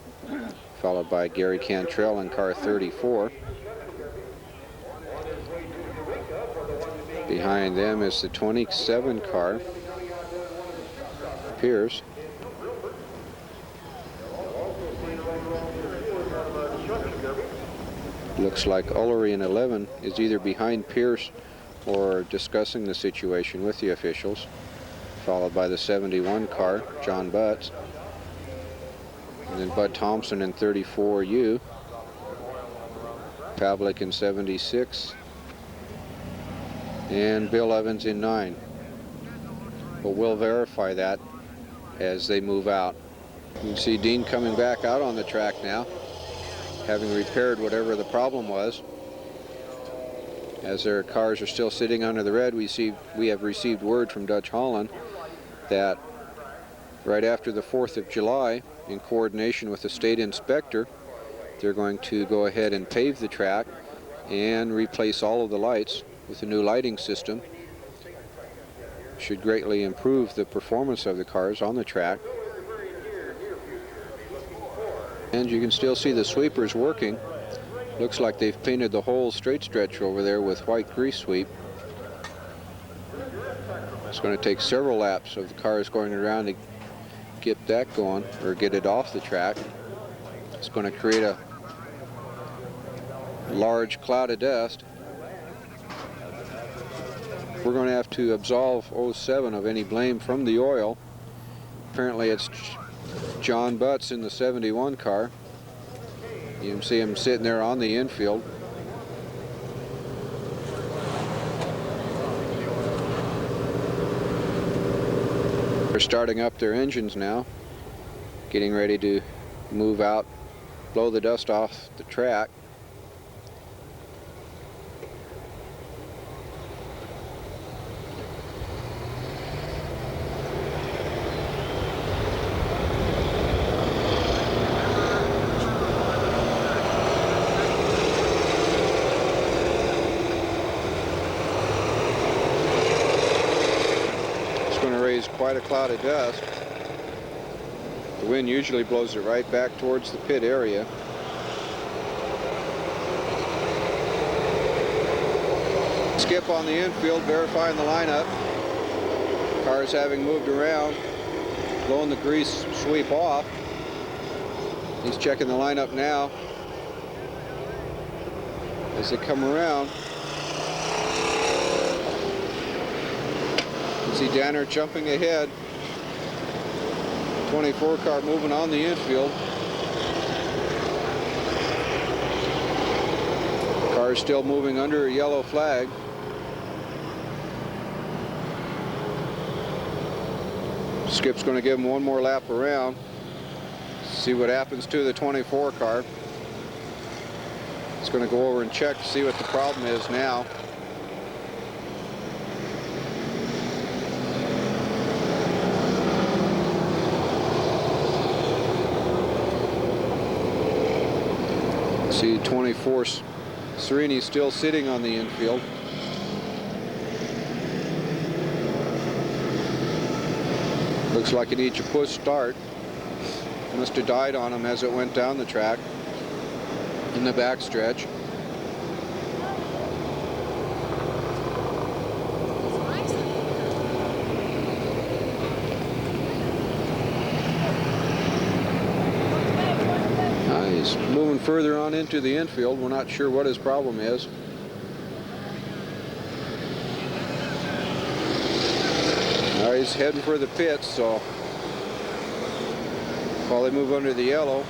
followed by Gary Cantrell in car 34. Behind them is the 27 car, Pierce. Looks like Ullery in 11 is either behind Pierce or discussing the situation with the officials, followed by the 71 car, John Butts, and then Bud Thompson in 34U, Pavlik in 76, and Bill Evans in 9. But we'll verify that as they move out. You can see Dean coming back out on the track now, having repaired whatever the problem was. As their cars are still sitting under the red, we have received word from Dutch Holland that right after the 4th of July, in coordination with the state inspector, they're going to go ahead and pave the track and replace all of the lights with a new lighting system. Should greatly improve the performance of the cars on the track. And you can still see the sweepers working. Looks like they've painted the whole straight stretch over there with white grease sweep. It's going to take several laps of the cars going around to get that going, or get it off the track. It's going to create a large cloud of dust. we're going to have to absolve 07 of any blame from the oil. Apparently it's John Butts in the 71 car. You can see him sitting there on the infield. They're starting up their engines now, getting ready to move out, blow the dust off the track. Quite a cloud of dust. The wind usually blows it right back towards the pit area. Skip on the infield, verifying the lineup. Cars having moved around, blowing the grease sweep off. He's checking the lineup now as they come around. See Danner jumping ahead. 24 car moving on the infield. Car still moving under a yellow flag. Skip's going to give him one more lap around. See what happens to the 24 car. He's going to go over and check to see what the problem is now. See 24 Serini still sitting on the infield. Looks like it needs a push start. Must have died on him as it went down the track in the backstretch. He's moving further on into the infield. We're not sure what his problem is. Now he's heading for the pits, so while they move under the yellow,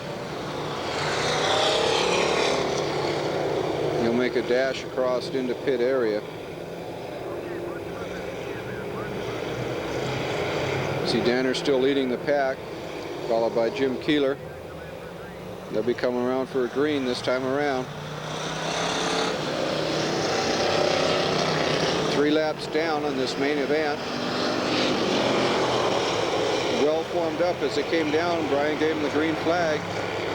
he'll make a dash across into pit area. See Danner still leading the pack, followed by Jim Keeler. They'll be coming around for a green this time around. 3 laps down on this main event. Well formed up as it came down. Brian gave him the green flag.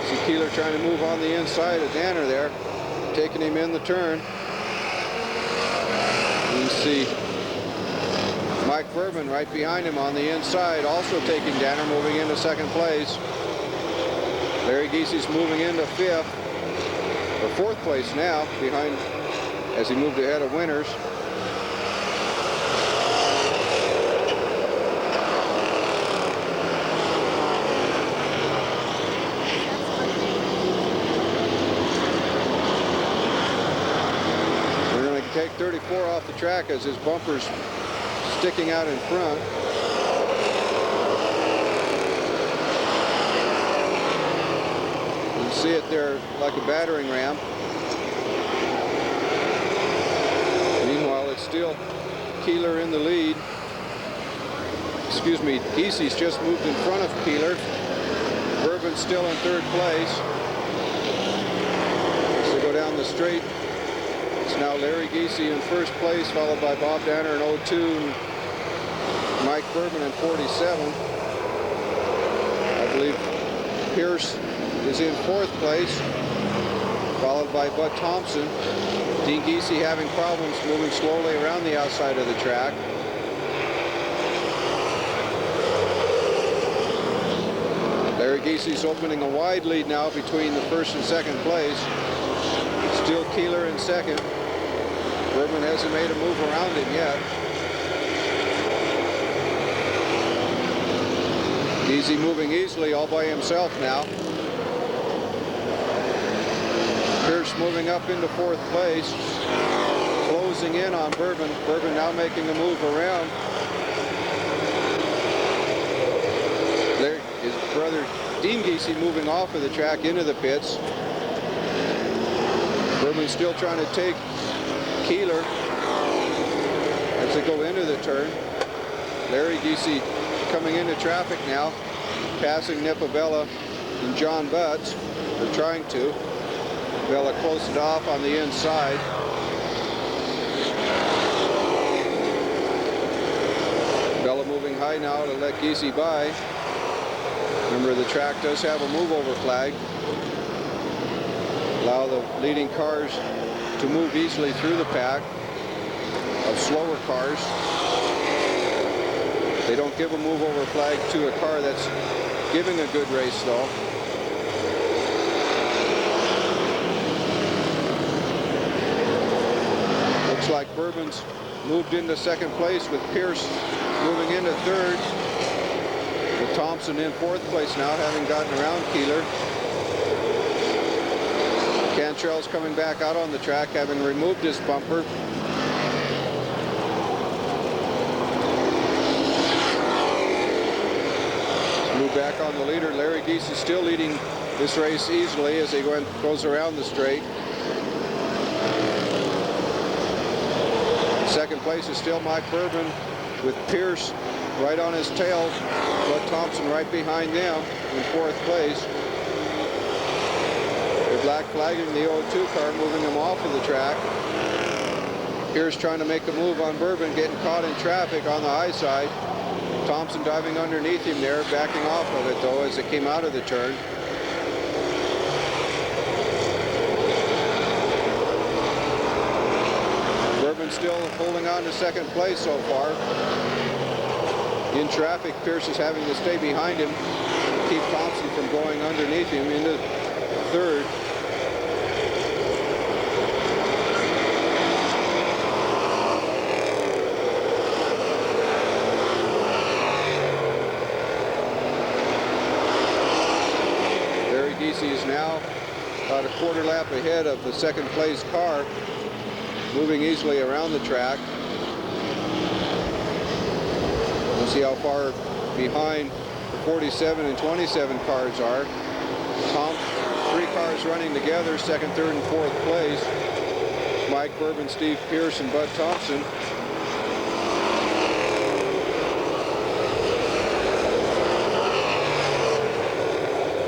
See Keeler trying to move on the inside of Danner there, taking him in the turn. You can see Mike Bourbon right behind him on the inside, also taking Danner, moving into second place. Larry Giesey's moving into 5th, or 4th place now, behind as he moved ahead of Winters. We're going to take 34 off the track as his bumper's sticking out in front. See it there like a battering ram. Meanwhile, it's still Keeler in the lead. Excuse me, Giesey's just moved in front of Keeler. Bourbon's still in 3rd place. As they go down the straight, it's now Larry Giesey in 1st place, followed by Bob Danner in 02, and Mike Bourbon in 47. I believe Pierce is in 4th place, followed by Bud Thompson. Dean Giesey having problems moving slowly around the outside of the track. Larry Giesey's opening a wide lead now between the 1st and 2nd place. Still Keeler in 2nd. Bourbon hasn't made a move around him yet. Giesey moving easily all by himself now. Pierce moving up into 4th place. Close closing in on Bourbon. Bourbon now making a move around. There is brother Dean Giese moving off of the track into the pits. Bourbon still trying to take Keeler as they go into the turn. Larry Giese coming into traffic now, passing Nipabella and John Butts, or trying to. Bella closed it off on the inside. Bella moving high now to let Giese by. Remember, the track does have a move over flag. Allow the leading cars to move easily through the pack of slower cars. They don't give a move over flag to a car that's giving a good race though. Looks like Bourbon's moved into second place with Pierce moving into third. With Thompson in fourth place now, having gotten around Keeler. Cantrell's coming back out on the track, having removed his bumper. Move back on the leader. Larry Giese is still leading this race easily as he goes around the straight. Second place is still Mike Bourbon with Pierce right on his tail. Bud Thompson right behind them in fourth place. They're black flagging the 02 car, moving him off of the track. Pierce trying to make a move on Bourbon, getting caught in traffic on the high side. Thompson diving underneath him there, backing off of it though as it came out of the turn. Bourbon still holding on to second place so far. In traffic, Pierce is having to stay behind him, keep Thompson from going underneath him into third. Larry Giese is now about a quarter lap ahead of the second place car, moving easily around the track. We'll see how far behind the 47 and 27 cars are. Three cars running together, second, third, and fourth place. Mike Bourbon, Steve Pierce, and Bud Thompson.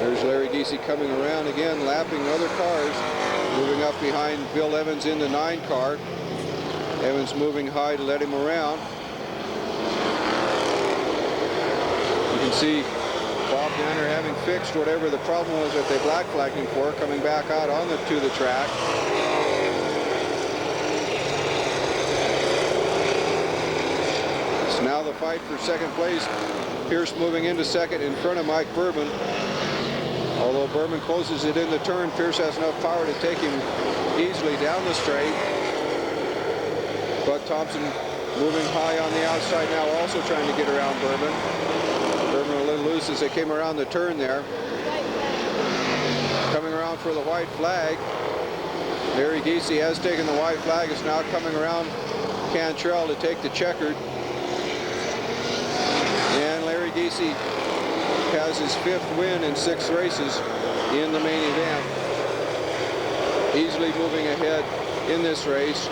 There's Larry Giese coming around again, lapping other cars, moving up behind Bill Evans in the 9 car. Evans moving high to let him around. You can see Bob Danner having fixed whatever the problem was that they black flagged him for, coming back out on to the track. So now the fight for second place. Pierce moving into second in front of Mike Bourbon. Although Bourbon closes it in the turn, Pierce has enough power to take him easily down the straight. Bud Thompson moving high on the outside now, also trying to get around Bourbon. Bourbon a little loose as they came around the turn there. Coming around for the white flag. Larry Giese has taken the white flag, is now coming around Cantrell to take the checkered. And Larry Giese has his 5th win in 6 races in the main event. Easily moving ahead in this race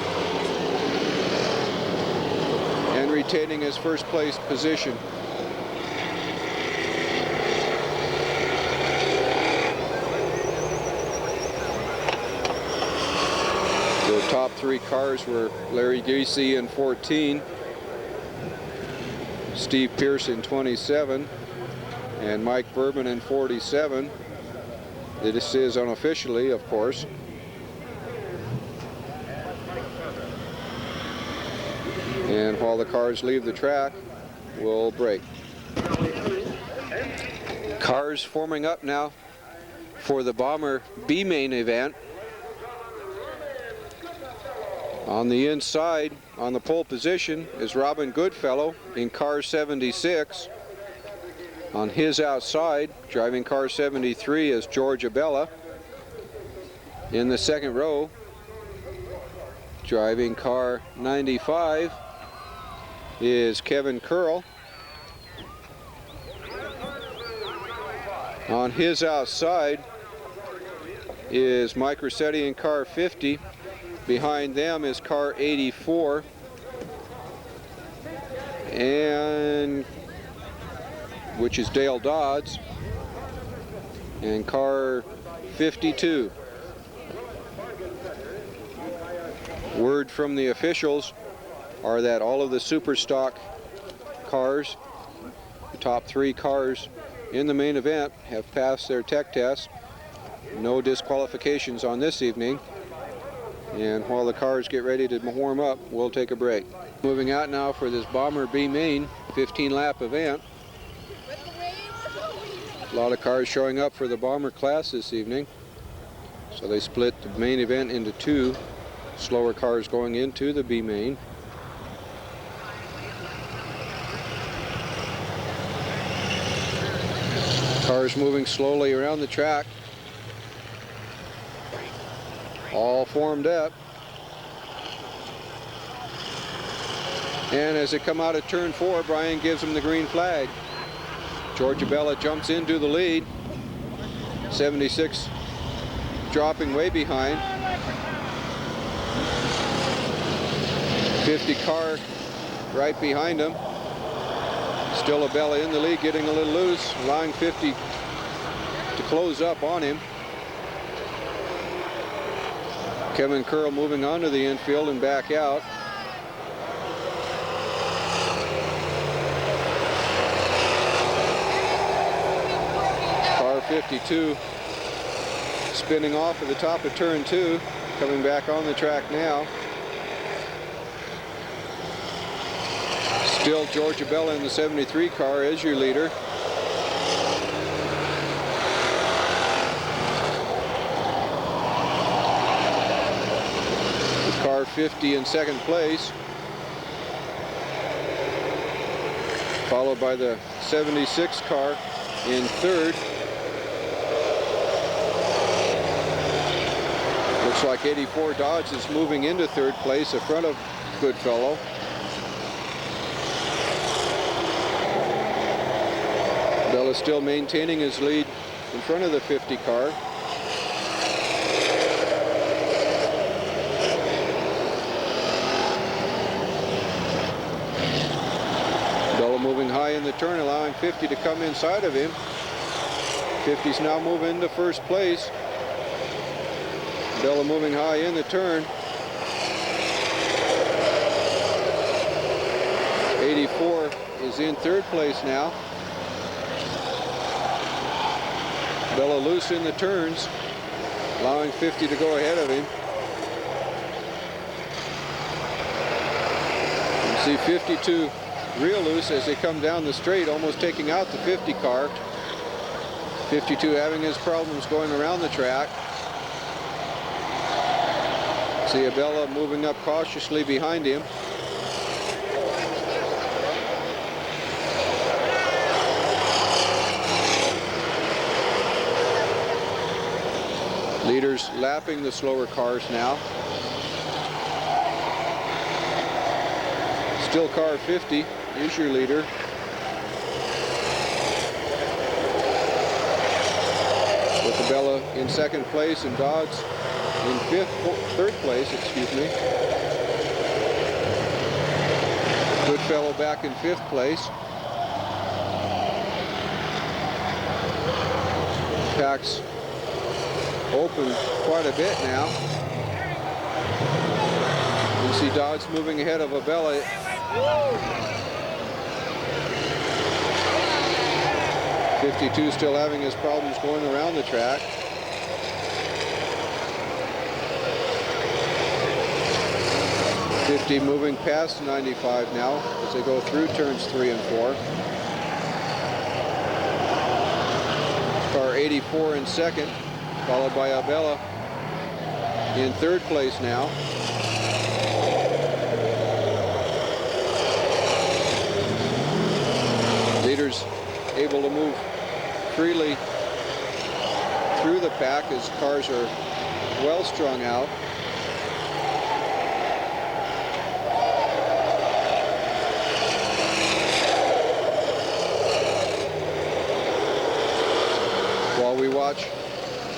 and retaining his first place position. The top 3 cars were Larry Giese in 14, Steve Pierce in 27, and Mike Bourbon in 47. This is unofficially, of course. And while the cars leave the track, we'll break. Cars forming up now for the Bomber B main event. On the inside, on the pole position, is Robin Goodfellow in car 76. On his outside, driving car 73, is George Abella. In the second row, Driving car 95 is Kevin Curl. On his outside is Mike Rossetti in car 50. Behind them is car 84 and which is Dale Dodds, and car 52. Word from the officials are that all of the super stock cars, the top 3 cars in the main event, have passed their tech test. No disqualifications on this evening. And while the cars get ready to warm up, we'll take a break. Moving out now for this Bomber B main 15-lap event. A lot of cars showing up for the Bomber class this evening. So they split the main event into 2 slower cars going into the B main. Cars moving slowly around the track. All formed up. And as they come out of turn 4, Brian gives them the green flag. Georgia Bella jumps into the lead. 76 dropping way behind. 50 car right behind him. Still Abella in the lead, getting a little loose, allowing 50 to close up on him. Kevin Curl moving onto the infield and back out. Car 52 spinning off at the top of turn 2, coming back on the track now. Still Georgia Bella in the 73 car as your leader. With car 50 in second place, followed by the 76 car in third. Looks like 84 Dodge is moving into third place in front of Goodfellow. Bella still maintaining his lead in front of the 50 car. Bella moving high in the turn, allowing 50 to come inside of him. 50's now moving into first place. Bella moving high in the turn. 84 is in third place now. Bella loose in the turns, allowing 50 to go ahead of him. You see 52 real loose as they come down the straight, almost taking out the 50 car. 52 having his problems going around the track. See Abella moving up cautiously behind him. Leaders lapping the slower cars now. Still car 50 is your leader. With Abella in second place and Dodds in third place, excuse me. Goodfellow back in 5th place. Pack's open quite a bit now. You see Dodds moving ahead of Abella. .52 still having his problems going around the track. .50 moving past 95 now as they go through turns 3 and 4. Car 84 in second, followed by Abella in third place now. Leaders able to move freely through the pack as cars are well strung out.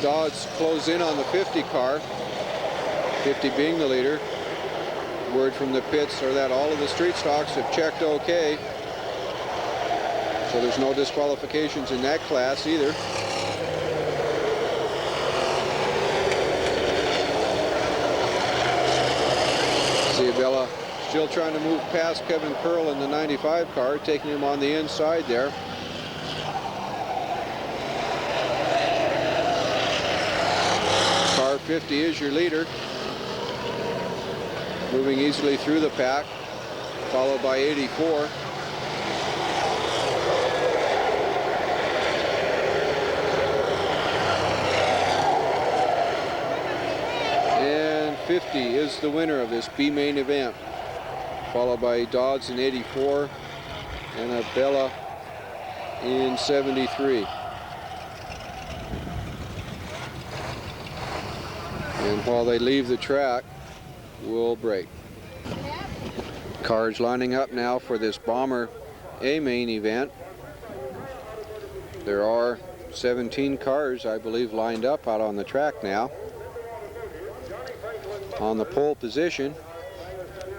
Dodds close in on the 50 car, 50 being the leader. Word from the pits are that all of the street stocks have checked okay. So there's no disqualifications in that class either. Isabella still trying to move past Kevin Pearl in the 95 car, taking him on the inside there. Car 50 is your leader, moving easily through the pack, followed by 84. And 50 is the winner of this B main event, followed by Dodds in 84 and Abella in 73. And while they leave the track, we'll break. Cars lining up now for this Bomber A main event. There are 17 cars, I believe, lined up out on the track now. On the pole position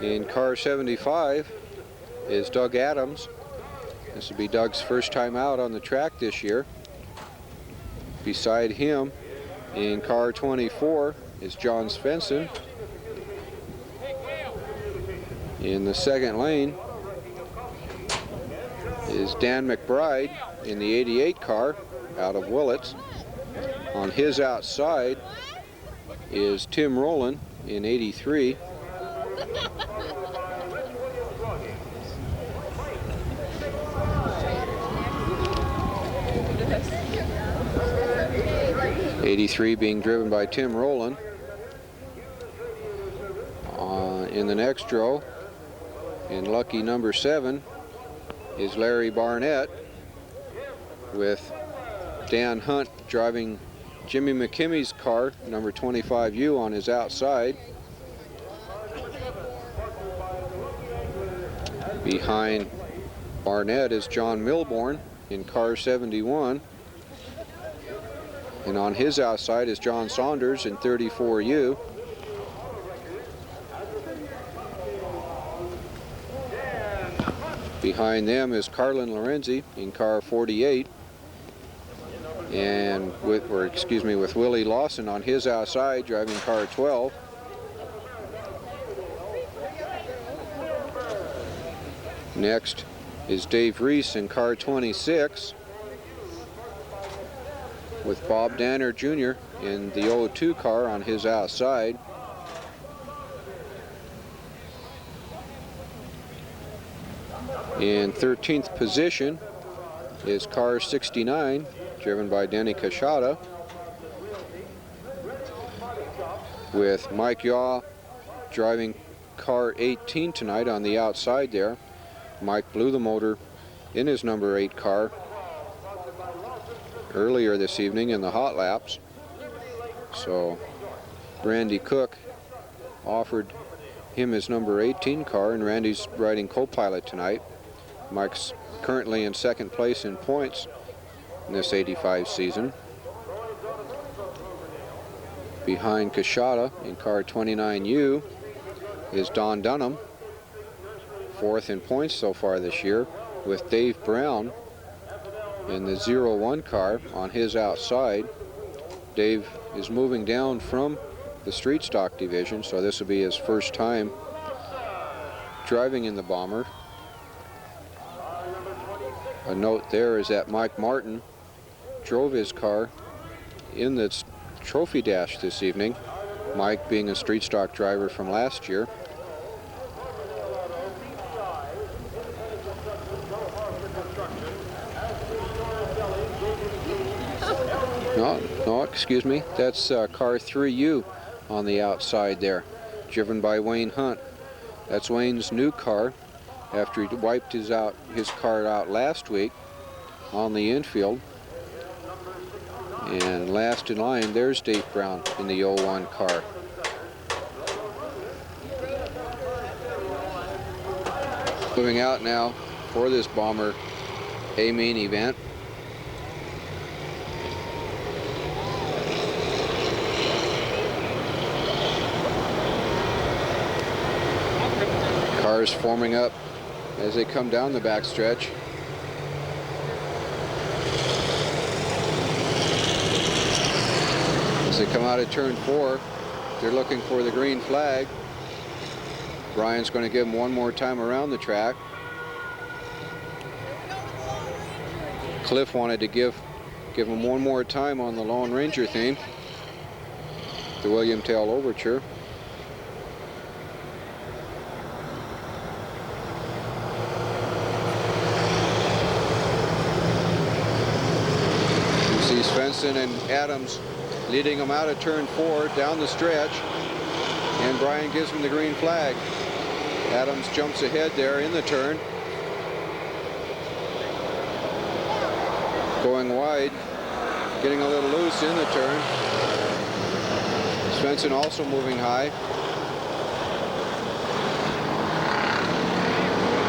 in car 75 is Doug Adams. This will be Doug's first time out on the track this year. Beside him in car 24 is John Svensson. In the second lane is Dan McBride in the 88 car out of Willits. On his outside is Tim Rowland in 83. '83 being driven by Tim Rowland. In the next row, in lucky number 7, is Larry Barnett, with Dan Hunt driving Jimmy McKimmy's car, number 25U, on his outside. Behind Barnett is John Milborn in car 71. And on his outside is John Saunders in 34U. Behind them is Carlin Lorenzi in car 48. And with Willie Lawson on his outside driving car 12. Next is Dave Reese in car 26, with Bob Danner Jr. in the 02 car on his outside. In 13th position is car 69, driven by Denny Kashada, with Mike Yaw driving car 18 tonight on the outside there. Mike blew the motor in his number 8 car earlier this evening in the hot laps. So Randy Cook offered him his number 18 car, and Randy's riding co-pilot tonight. Mike's currently in second place in points in this 85 season. Behind Kashada in car 29U is Don Dunham, fourth in points so far this year, with Dave Brown in the 01 car on his outside. Dave is moving down from the street stock division, so this will be his first time driving in the Bomber. A note there is that Mike Martin drove his car in the trophy dash this evening, Mike being a street stock driver from last year. No, excuse me, that's car 3U on the outside there, driven by Wayne Hunt. That's Wayne's new car after he wiped his car out last week on the infield. And last in line, there's Dave Brown in the 01 car. Moving out now for this Bomber A main event Cars forming up as they come down the backstretch. As they come out of turn 4, they're looking for the green flag. Brian's going to give them one more time around the track. Cliff wanted to give him one more time on the Lone Ranger theme, the William Tell Overture. You see Svensson and Adams leading them out of turn 4 down the stretch, and Brian gives him the green flag. Adams jumps ahead there in the turn, going wide, getting a little loose in the turn. Svensson also moving high.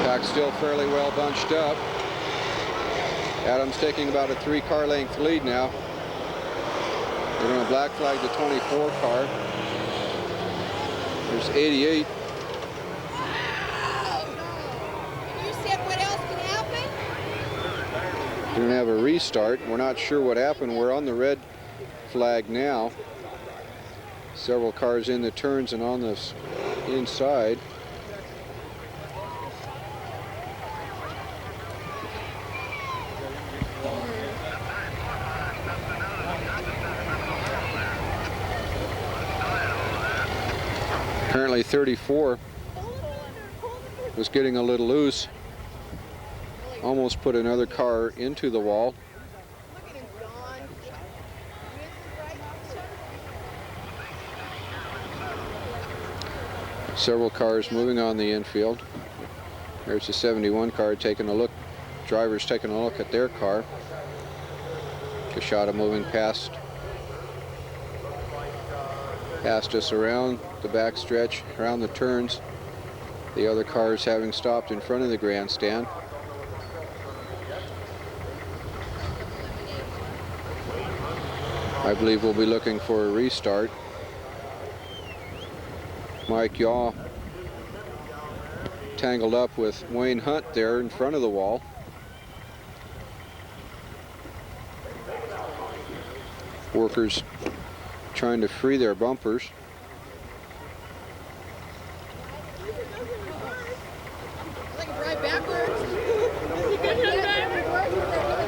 Pack still fairly well bunched up. Adams taking about a 3-car length lead now. They're going to black flag the 24 car. There's 88. You said what else can happen? We're going to have a restart. We're not sure what happened. We're on the red flag now. Several cars in the turns and on the inside. Apparently 34 was getting a little loose. Almost put another car into the wall. Look at him, John. Several cars moving on the infield. There's the 71 car taking a look. Drivers taking a look at their car. Kashada moving past us around the backstretch, around the turns. The other cars having stopped in front of the grandstand. I believe we'll be looking for a restart. Mike Yaw tangled up with Wayne Hunt there in front of the wall. Workers trying to free their bumpers.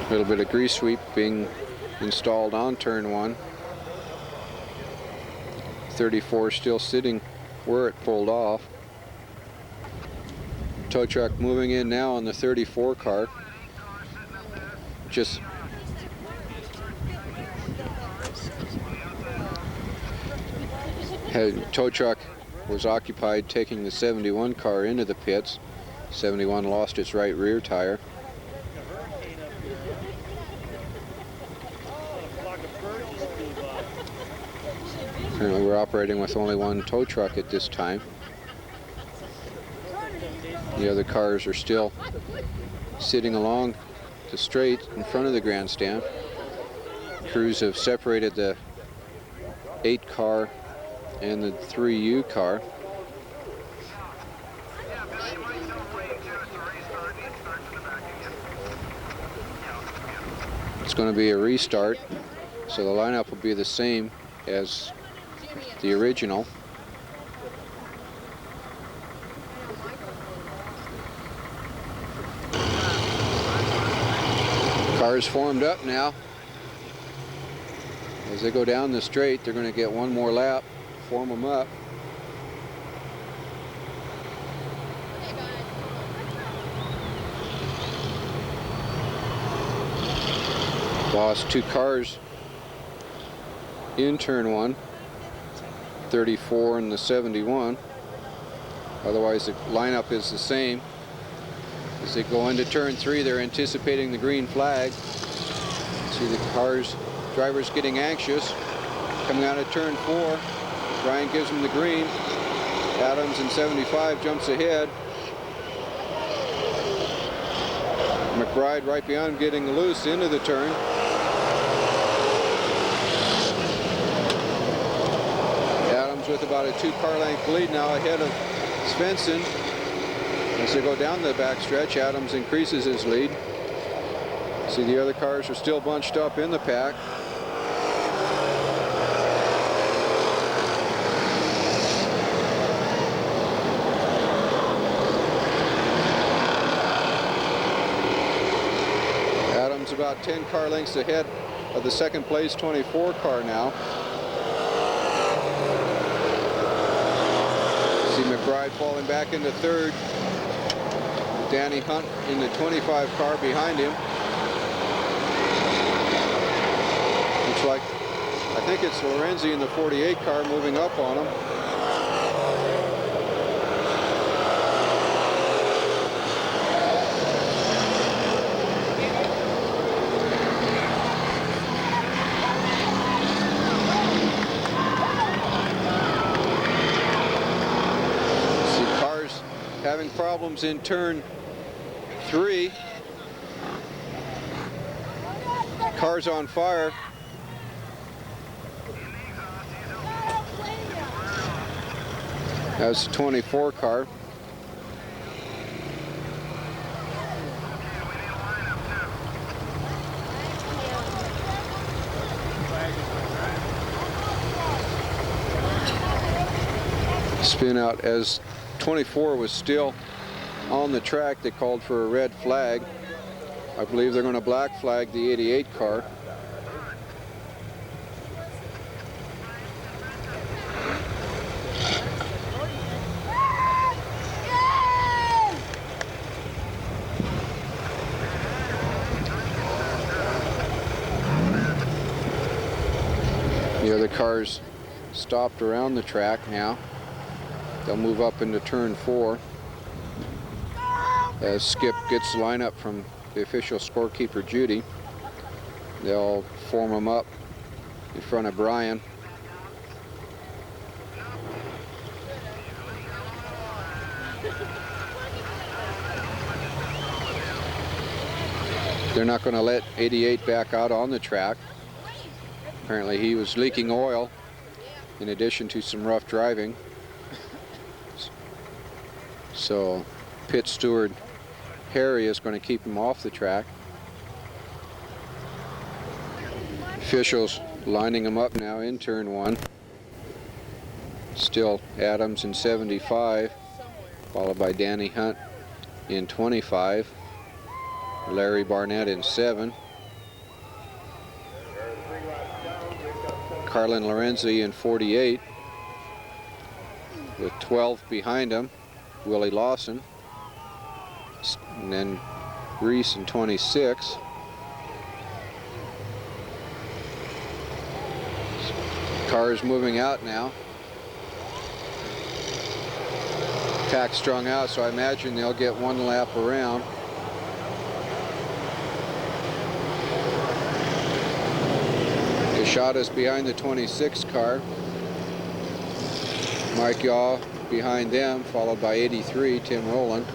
A little bit of grease sweep being installed on turn 1. 34 still sitting where it pulled off. Tow truck moving in now on the 34 car. Just tow truck was occupied taking the 71 car into the pits. 71 lost its right rear tire. Apparently we're operating with only one tow truck at this time. The other cars are still sitting along the straight in front of the grandstand. Crews have separated the 8 car and the 3U car. It's going to be a restart, so the lineup will be the same as the original. Cars formed up now. As they go down the straight, they're going to get one more lap, form them up. Lost 2 cars in turn 1, 34 and the 71. Otherwise the lineup is the same. As they go into turn 3, they're anticipating the green flag. See the drivers getting anxious. Coming out of turn 4, Brian gives them the green. Adams in 75 jumps ahead. McBride right behind him getting loose into the turn. Adams with about a 2-car length lead now ahead of Svensson. As they go down the backstretch, Adams increases his lead. See, the other cars are still bunched up in the pack. Adams about 10 car lengths ahead of the second place 24 car now. See McBride falling back into third. Danny Hunt in the 25 car behind him. Looks like, I think it's Lorenzi in the 48 car moving up on him. See cars having problems in turn 3. Car's on fire. That's the 24 car. Spin out as 24 was still on the track. They called for a red flag. I believe they're going to black flag the 88 car. The other cars stopped around the track now. They'll move up into turn 4 as Skip gets the lineup from the official scorekeeper Judy. They'll form them up in front of Brian. They're not going to let 88 back out on the track. Apparently he was leaking oil in addition to some rough driving. So pit steward Harry is going to keep him off the track. Officials lining him up now in turn 1. Still Adams in 75, followed by Danny Hunt in 25, Larry Barnett in 7, Carlin Lorenzi in 48, with 12 behind him, Willie Lawson, and then Reese in 26. Cars moving out now. Pack strung out, so I imagine they'll get one lap around. Gashada's behind the 26 car. Mike Yaw behind them, followed by 83, Tim Rowland.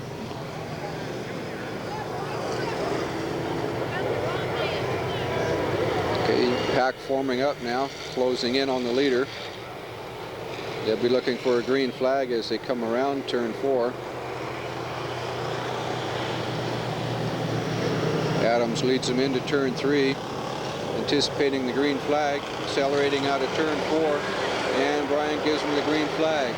Okay, pack forming up now, closing in on the leader. They'll be looking for a green flag as they come around turn 4. Adams leads them into turn 3, anticipating the green flag, accelerating out of turn 4, and Brian gives him the green flag.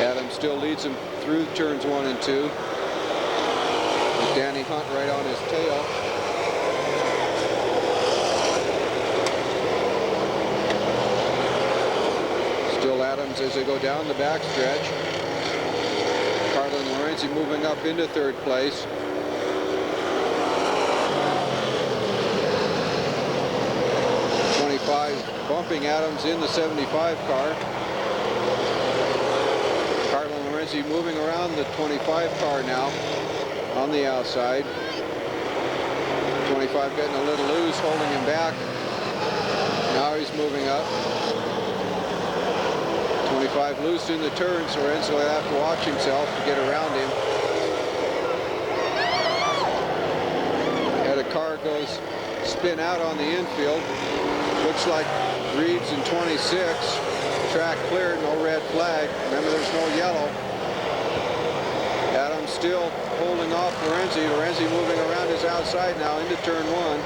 Adams still leads him through turns 1 and 2, with Danny Hunt right on his tail. Still Adams as they go down the backstretch. Carlin Lorenzi moving up into third place. Bumping Adams in the 75 car. Carlin Lorenzi moving around the 25 car now on the outside. 25 getting a little loose, holding him back. Now he's moving up. 25 loose in the turn, so Lorenzi will have to watch himself to get around him. And a car goes spin out on the infield. Looks like Reeves in 26. Track cleared, no red flag. Remember, there's no yellow. Adams still holding off Lorenzi. Lorenzi moving around his outside now into turn 1.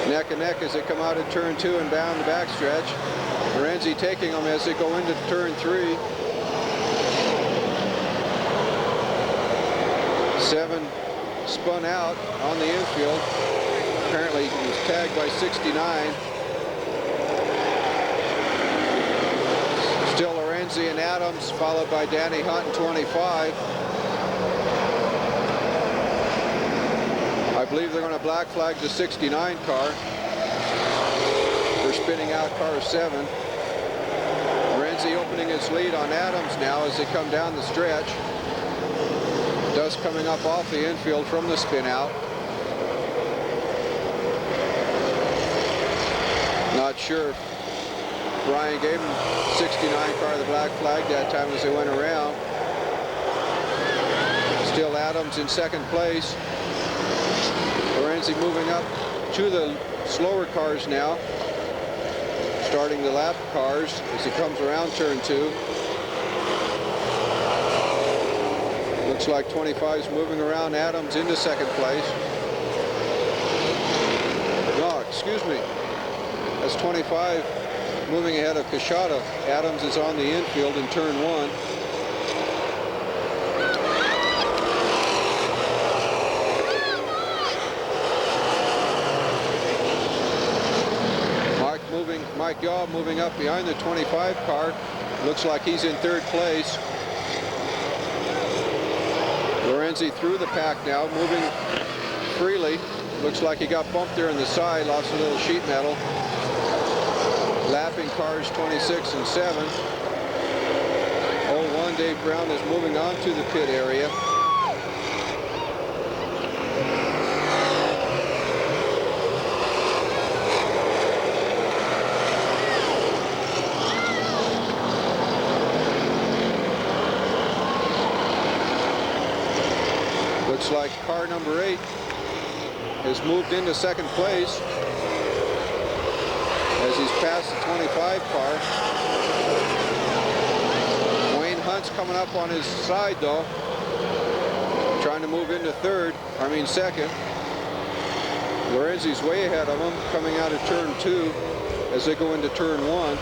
Neck and neck as they come out of turn 2 and down the backstretch. Lorenzi taking them as they go into turn 3. 7 spun out on the infield. Apparently he was tagged by 69. Still Lorenzi and Adams, followed by Danny Hunt in 25. I believe they're going to black flag the 69 car. They're spinning out car 7. Lorenzi opening his lead on Adams now as they come down the stretch. Dust coming up off the infield from the spin out. Not sure if Brian gave him 69 car the black flag that time as they went around. Still Adams in second place. Lorenzi moving up to the slower cars now. Starting the lap cars as he comes around turn 2. Looks like 25 is moving around Adams into second place. No, excuse me. That's 25 moving ahead of Kashada. Adams is on the infield in turn 1. Mike Yaw moving up behind the 25 car. Looks like he's in third place. Lorenzi through the pack now, moving freely. Looks like he got bumped there in the side, lost a little sheet metal. Lapping cars 26 and 7. 01 Dave Brown is moving on to the pit area. Looks like car number 8 has moved into second place as he's past the 25 car. Wayne Hunt's coming up on his side though, trying to move into second. Lorenzi's way ahead of him coming out of turn 2 as they go into turn 1.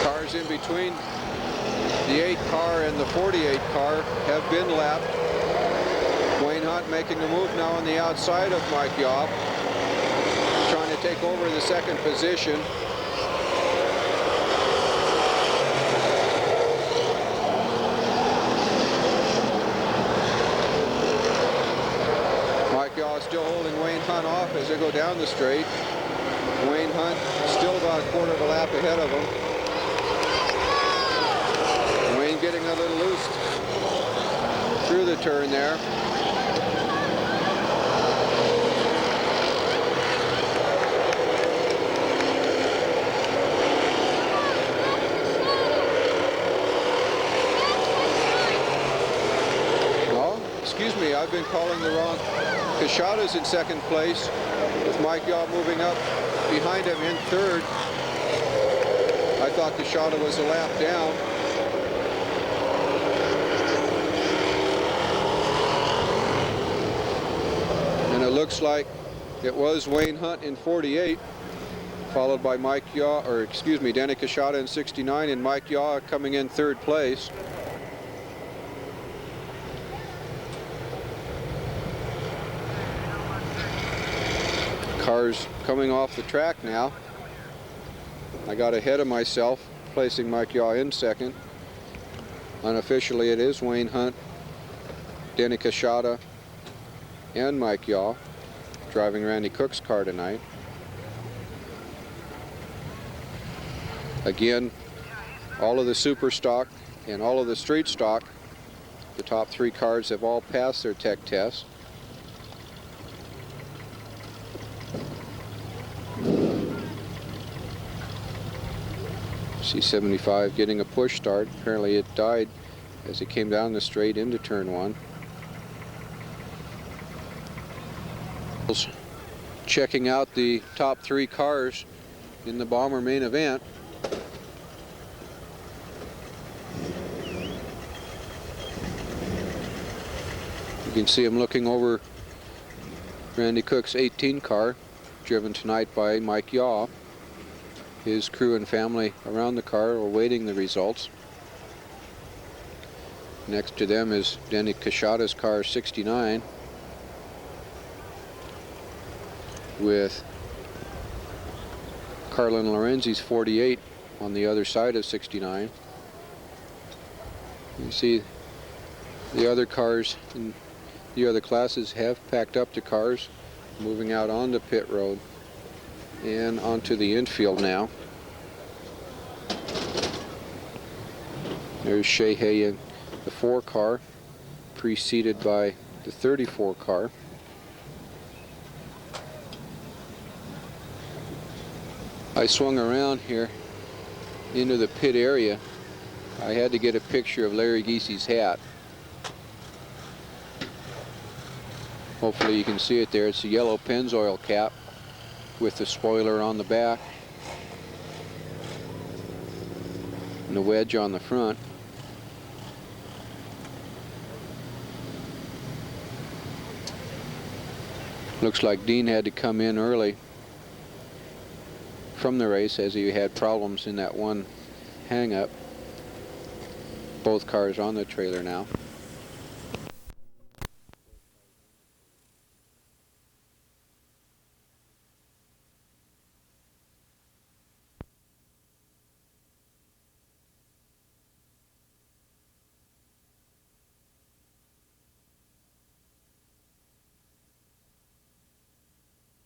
Cars in between the 8 car and the 48 car have been lapped. Wayne Hunt making a move now on the outside of Mike Yaw, trying to take over the second position. Mike Yaw is still holding Wayne Hunt off as they go down the straight. Wayne Hunt still about a quarter of a lap ahead of him. Getting a little loose through the turn there. No, excuse me, I've been calling the wrong. Kashada's in second place with Mike Yaw moving up behind him in third. I thought Kashada was a lap down. It looks like it was Wayne Hunt in 48, followed by Danny Kashada in 69, and Mike Yaw coming in third place. Cars coming off the track now. I got ahead of myself, placing Mike Yaw in second. Unofficially, it is Wayne Hunt, Danny Kashada, and Mike Yaw driving Randy Cook's car tonight. Again, all of the super stock and all of the street stock, the top 3 cars have all passed their tech test. C75 getting a push start. Apparently it died as it came down the straight into turn 1. checking out the top 3 cars in the Bomber main event. You can see him looking over Randy Cook's 18 car, driven tonight by Mike Yaw. His crew and family around the car are awaiting the results. Next to them is Denny Kashada's car 69, with Carlin Lorenzi's 48 on the other side of 69. You see the other cars in the other classes have packed up the cars, moving out onto pit road and onto the infield now. There's Shehay in the 4 car, preceded by the 34 car. I swung around here into the pit area. I had to get a picture of Larry Giesi's hat. Hopefully you can see it there. It's a yellow Pennzoil cap with the spoiler on the back and the wedge on the front. Looks like Dean had to come in early from the race as he had problems in that one hang-up. Both cars on the trailer now.